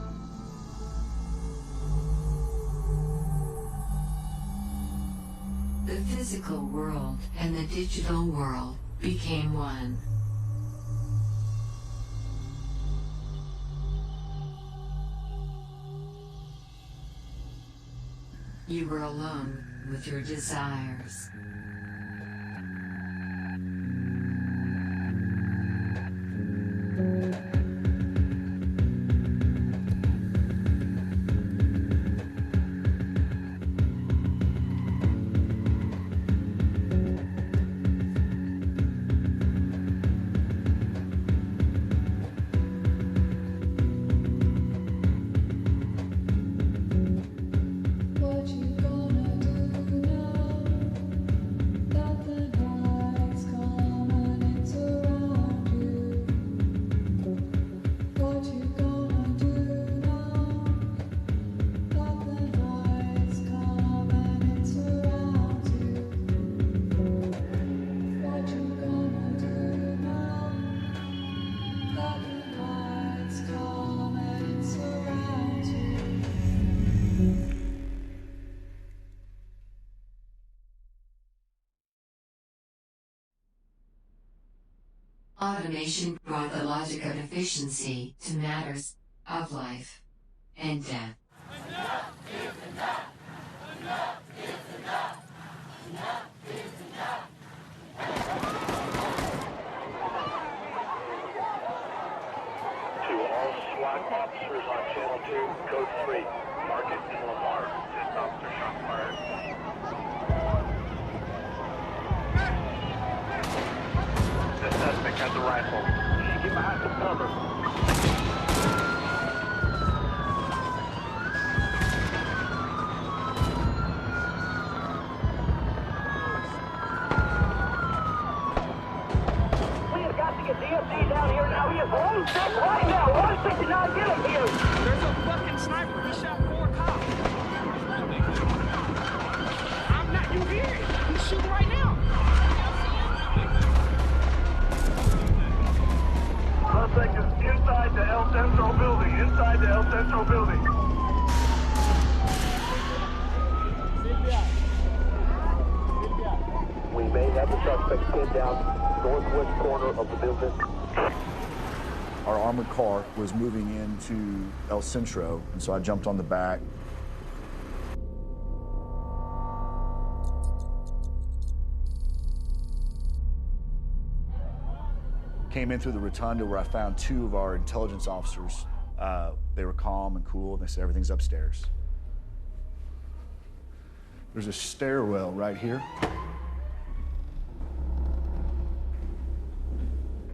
The physical world and the digital world became one. You were alone with your desires. Automation brought the logic of efficiency to matters of life and death. Enough is enough. Enough is enough. Enough is enough. To all SWAT officers on Channel 2, Code 3, Market and Lamar. 10th officer shot fired. The suspect has a rifle. Get behind some cover. We have got to get DFD down here now. He is one step right now. 169, get him here. There's a fucking sniper. He shot 4 cops. I'm not, you hear it. He's shooting right now. Suspect is inside the El Centro building. Inside the El Centro building. We may have the suspect pinned down northwest corner of the building. Our armored car was moving into El Centro, and so I jumped on the back. Came in through the rotunda where I found 2 of our intelligence officers. They were calm and cool, and they said, everything's upstairs. There's a stairwell right here.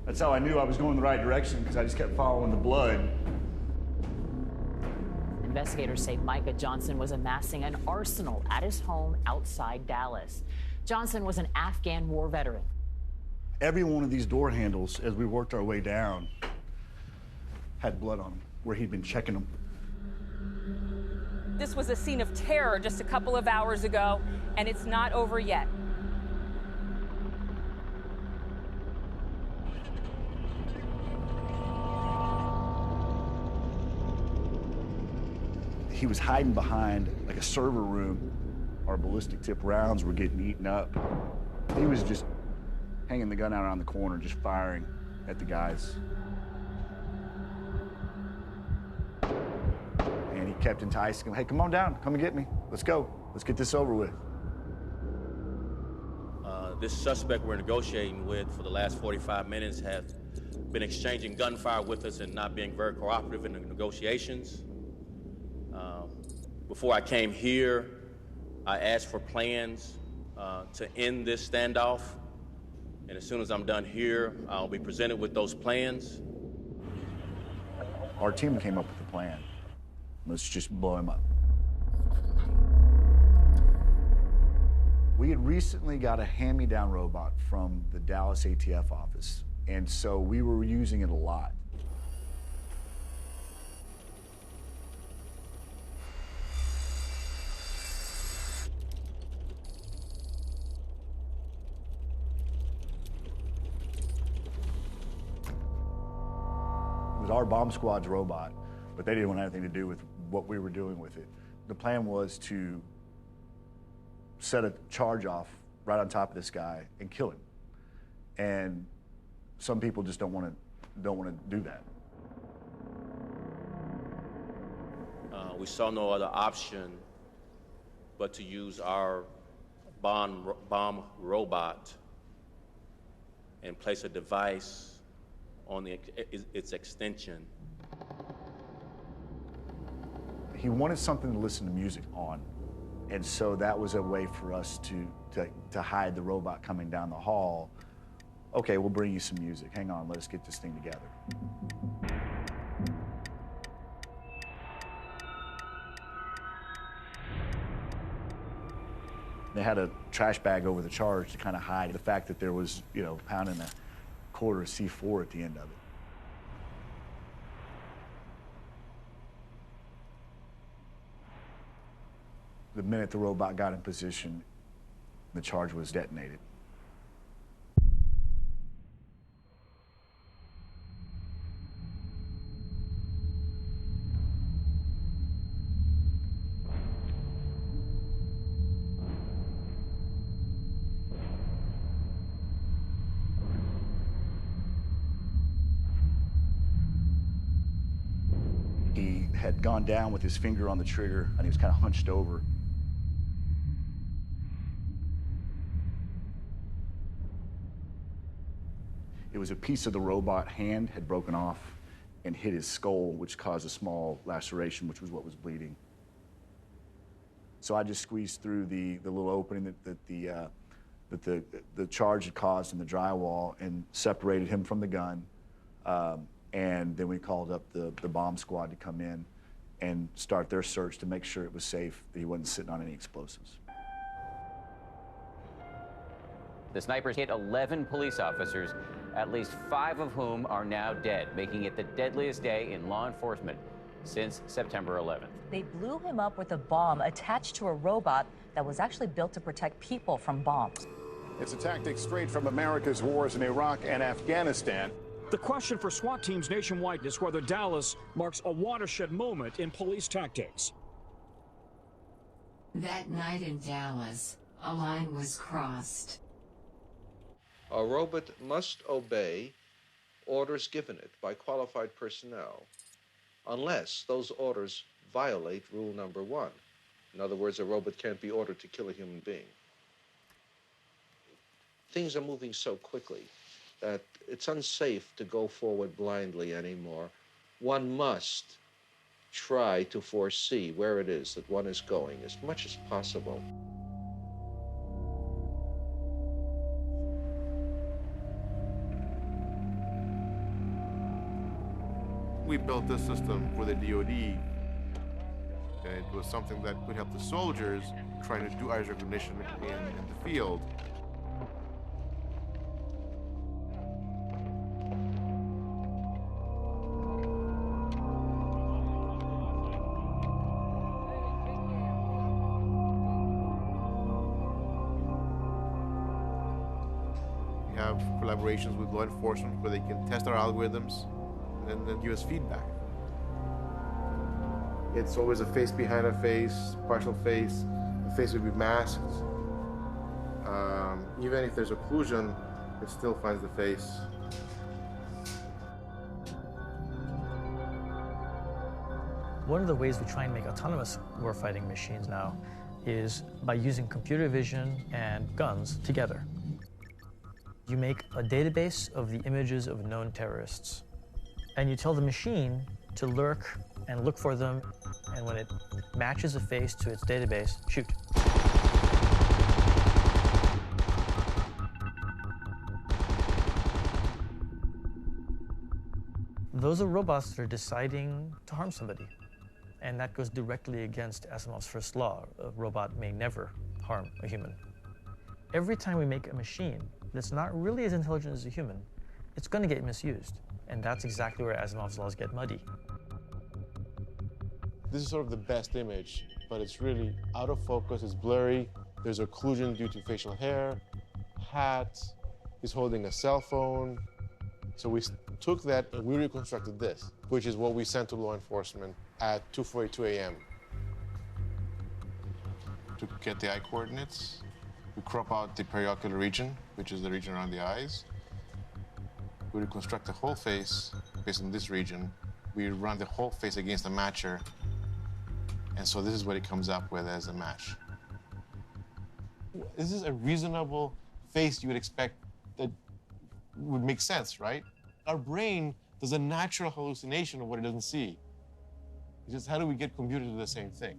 That's how I knew I was going the right direction, because I just kept following the blood. Investigators say Micah Johnson was amassing an arsenal at his home outside Dallas. Johnson was an Afghan war veteran. Every one of these door handles, as we worked our way down, had blood on them, where he'd been checking them. This was a scene of terror just a couple of hours ago, and it's not over yet. He was hiding behind like a server room. Our ballistic tip rounds were getting eaten up. He was just hanging the gun out around the corner, just firing at the guys. And he kept enticing them. Hey, come on down, come and get me. Let's go. Let's get this over with. This suspect we're negotiating with for the last 45 minutes has been exchanging gunfire with us and not being very cooperative in the negotiations. Before I came here, I asked for plans to end this standoff. And as soon as I'm done here, I'll be presented with those plans. Our team came up with a plan. Let's just blow him up. We had recently got a hand-me-down robot from the Dallas ATF office, and so we were using it a lot. It was our bomb squad's robot, but they didn't want anything to do with what we were doing with it. The plan was to set a charge off right on top of this guy and kill him. And some people just don't want to do that. We saw no other option but to use our bomb robot and place a device on its extension. He wanted something to listen to music on. And so that was a way for us to hide the robot coming down the hall. Okay, we'll bring you some music. Hang on, let us get this thing together. They had a trash bag over the charge to kind of hide the fact that there was, a pound and a quarter of C4 at the end of it. The minute the robot got in position, the charge was detonated. He had gone down with his finger on the trigger, and he was kind of hunched over. It was a piece of the robot hand had broken off and hit his skull, which caused a small laceration, which was what was bleeding. So I just squeezed through the little opening that the charge had caused in the drywall and separated him from the gun. And then we called up the bomb squad to come in and start their search to make sure it was safe, that he wasn't sitting on any explosives. The snipers hit 11 police officers, at least 5 of whom are now dead, making it the deadliest day in law enforcement since September 11th. They blew him up with a bomb attached to a robot that was actually built to protect people from bombs. It's a tactic straight from America's wars in Iraq and Afghanistan. The question for SWAT teams nationwide is whether Dallas marks a watershed moment in police tactics. That night in Dallas, a line was crossed. A robot must obey orders given it by qualified personnel unless those orders violate rule number 1. In other words, a robot can't be ordered to kill a human being. Things are moving so quickly that it's unsafe to go forward blindly anymore. One must try to foresee where it is that one is going as much as possible. We built this system for the DoD, and it was something that could help the soldiers trying to do eyes recognition in the field. We have collaborations with law enforcement where they can test our algorithms and then give us feedback. It's always a face behind a face, partial face. The face would be masked. Even if there's occlusion, it still finds the face. One of the ways we try and make autonomous warfighting machines now is by using computer vision and guns together. You make a database of the images of known terrorists, and you tell the machine to lurk and look for them, and when it matches a face to its database, shoot. Those are robots that are deciding to harm somebody. And that goes directly against Asimov's first law. A robot may never harm a human. Every time we make a machine that's not really as intelligent as a human, it's going to get misused. And that's exactly where Asimov's laws get muddy. This is sort of the best image, but it's really out of focus, it's blurry, there's occlusion due to facial hair, hat, he's holding a cell phone. So we took that and we reconstructed this, which is what we sent to law enforcement at 2:42 a.m. To get the eye coordinates, we crop out the periocular region, which is the region around the eyes. We reconstruct the whole face based on this region. We run the whole face against a matcher, and so this is what it comes up with as a match. This is a reasonable face you would expect that would make sense, right? Our brain does a natural hallucination of what it doesn't see. It's just how do we get computer to do the same thing?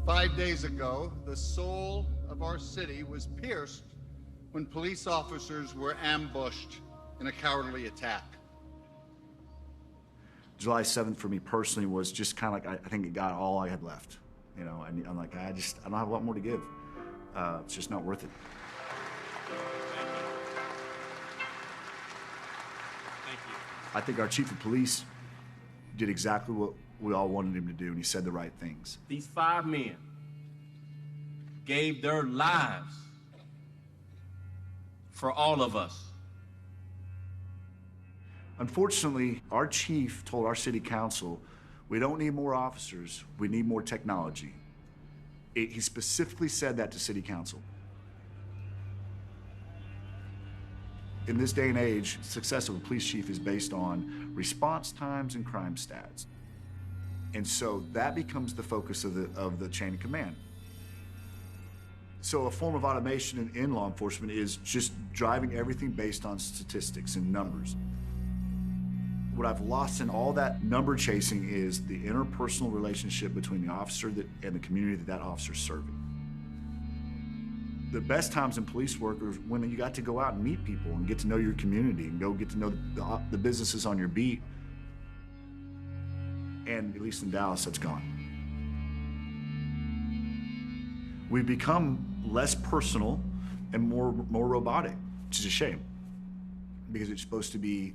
Five days ago, the soul of our city was pierced when police officers were ambushed in a cowardly attack. July 7th for me personally was just kind of like, I think it got all I had left. You know, and I'm like, I don't have a lot more to give. It's just not worth it. Thank you. I think our chief of police did exactly what we all wanted him to do, and he said the right things. These 5 men gave their lives for all of us. Unfortunately, our chief told our city council, we don't need more officers, we need more technology. He specifically said that to city council. In this day and age, success of a police chief is based on response times and crime stats. And so that becomes the focus of the chain of command. So a form of automation in law enforcement is just driving everything based on statistics and numbers. What I've lost in all that number chasing is the interpersonal relationship between the officer and the community that officer's serving. The best times in police work are when you got to go out and meet people and get to know your community and go get to know the businesses on your beat. And at least in Dallas, that's gone. We've become less personal and more robotic, which is a shame, because it's supposed to be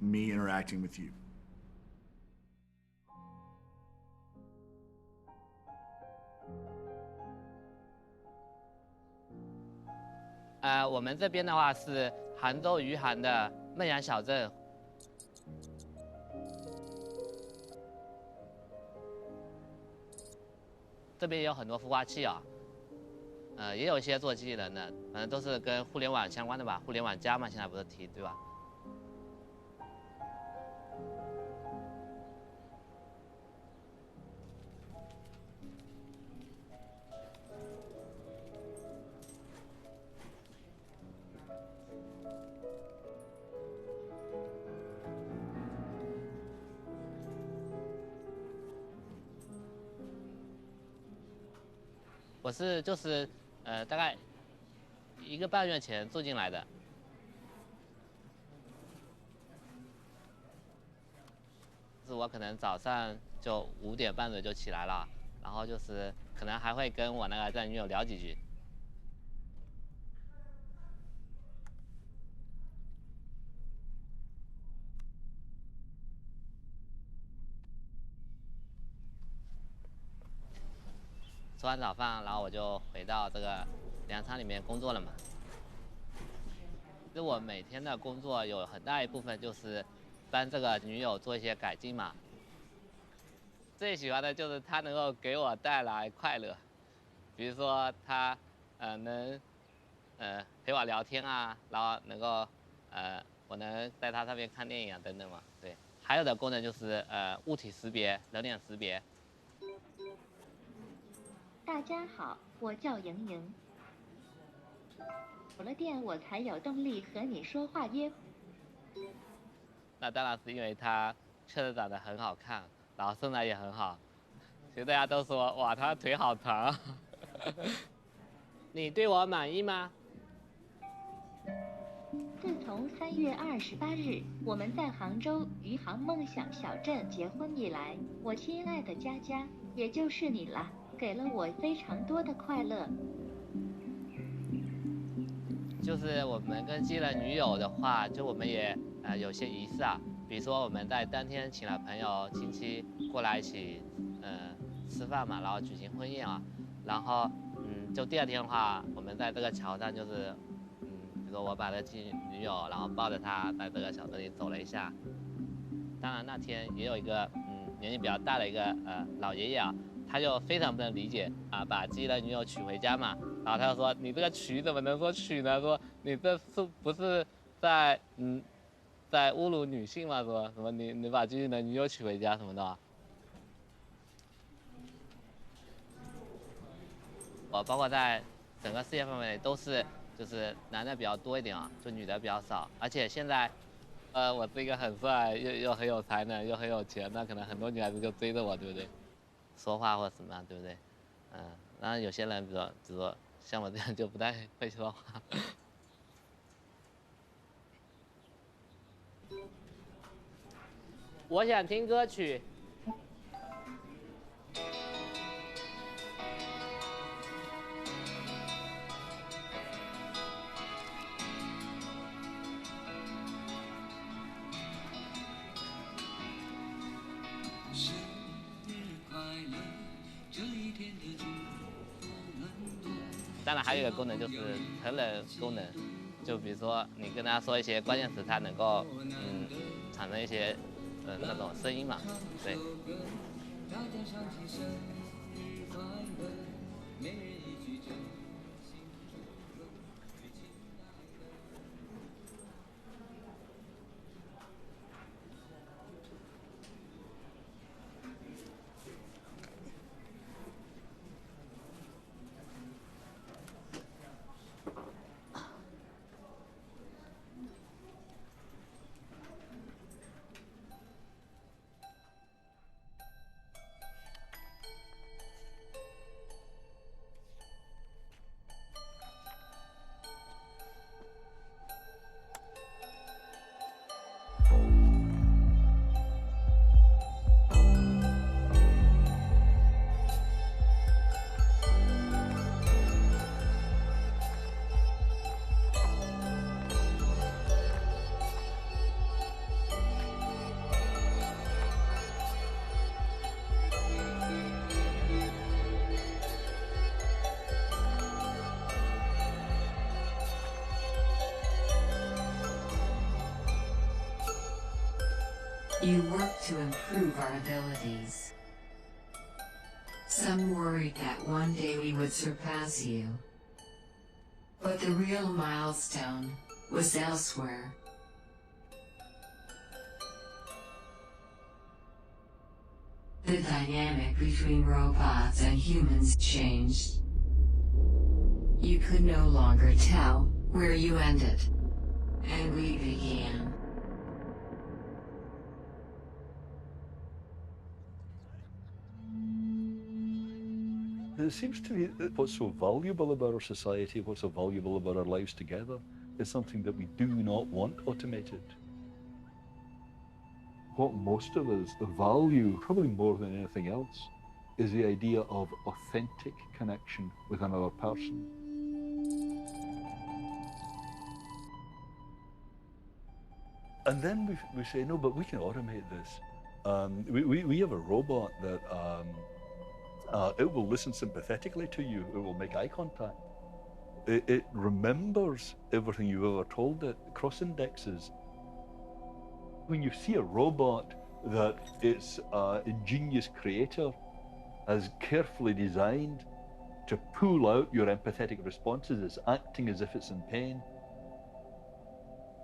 me interacting with you. 我们这边的话是杭州余杭的汶阳小镇。这边也有很多孵化器啊，也有一些做机器人的，反正都是跟互联网相关的吧，互联网加嘛，现在不是提对吧？ 我是就是大概1个半月前住进来的，是我可能早上就5点半左右就起来了，然后就是可能还会跟我那个前女友聊几句。吃完早饭，然后我就回到这个粮仓里面工作了嘛。其实我每天的工作有很大一部分就是帮这个女友做一些改进嘛。最喜欢的就是她能够给我带来快乐，比如说她能陪我聊天啊，然后能够我能在她上面看电影啊等等嘛。对，还有的功能就是物体识别、人脸识别。大家好，我叫莹莹。有了电，我才有动力和你说话耶。那当然是因为她确实长得很好看，然后身材也很好，所以大家都说哇，她腿好长。你对我满意吗？自从3月28日我们在杭州余杭梦想小镇结婚以来，我亲爱的佳佳，也就是你了，给了我非常多的快乐。就是我们跟接了女友的话，就我们也有些仪式啊，比如说我们在当天请了朋友亲戚过来一起吃饭嘛，然后举行婚宴啊，然后就第二天的话，我们在这个桥上就是比如说我把这女友然后抱着她在这个小镇里走了一下。当然那天也有一个年纪比较大的一个老爷爷啊，他就非常不能理解啊，把自己的女友娶回家嘛。然后他就说：“你这个娶怎么能说娶呢？说你这是不是在在侮辱女性嘛？说什么你把自己的女友娶回家什么的啊？”我包括在整个世界范围内都是就是男的比较多一点啊，就女的比较少。而且现在我是一个很帅又很有才能又很有钱，那可能很多女孩子就追着我，对不对？说话或者什么，对不对？当然有些人比如说像我这样就不太会说话。我想听歌曲。当然还有一个功能就是成人功能，就比如说你跟他说一些关键词，他能够产生一些那种声音嘛，对。You work to improve our abilities. Some worried that one day we would surpass you. But the real milestone was elsewhere. The dynamic between robots and humans changed. You could no longer tell where you ended, and we began. It seems to me that what's so valuable about our society, what's so valuable about our lives together, is something that we do not want automated. What most of us value, probably more than anything else, is the idea of authentic connection with another person. And then we say, no, but we can automate this. We have a robot that It will listen sympathetically to you. It will make eye contact. It remembers everything you've ever told it, cross-indexes. When you see a robot that its ingenious creator has carefully designed to pull out your empathetic responses, it's acting as if it's in pain.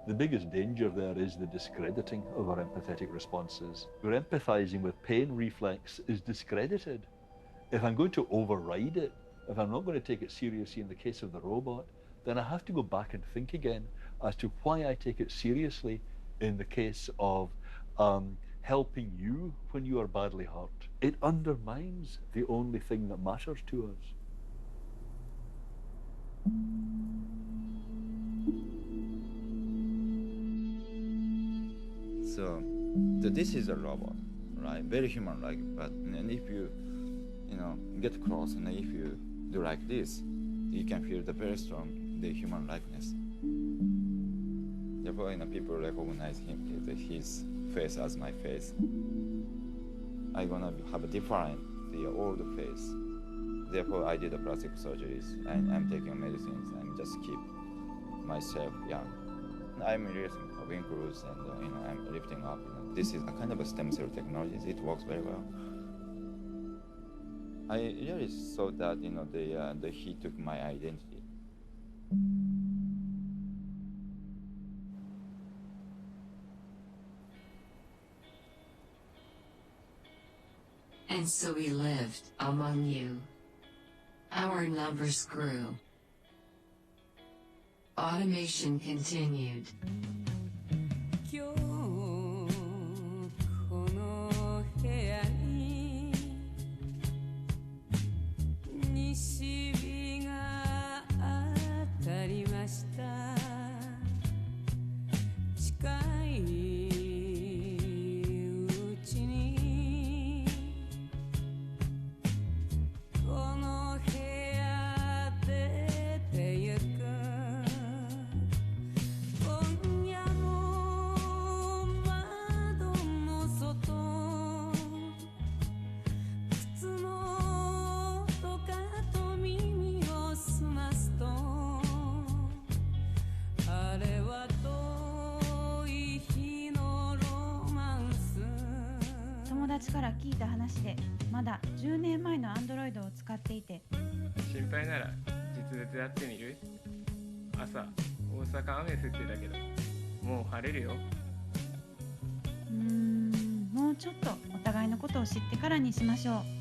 The biggest danger there is the discrediting of our empathetic responses. Your empathizing with pain reflex is discredited. If I'm going to override it, if I'm not going to take it seriously in the case of the robot, then I have to go back and think again as to why I take it seriously in the case of helping you when you are badly hurt. It undermines the only thing that matters to us. So this is a robot, right? Very human-like, but and if you get close, and if you do like this, you can feel the very strong human likeness. Therefore, people recognize his face as my face. I'm gonna have a different old face. Therefore, I did the plastic surgeries, and I'm taking medicines, and just keep myself young. I'm releasing wrinkles, and I'm lifting up. This is a kind of a stem cell technology. It works very well. I really thought that he took my identity. And so we lived among you. Our numbers grew. Automation continued.から聞いた話でまだ10年前のアンドロイドを使っていて、心配なら実物やってみる？朝大阪雨降ってたけどもう晴れるよ。もうちょっとお互いのことを知ってからにしましょう。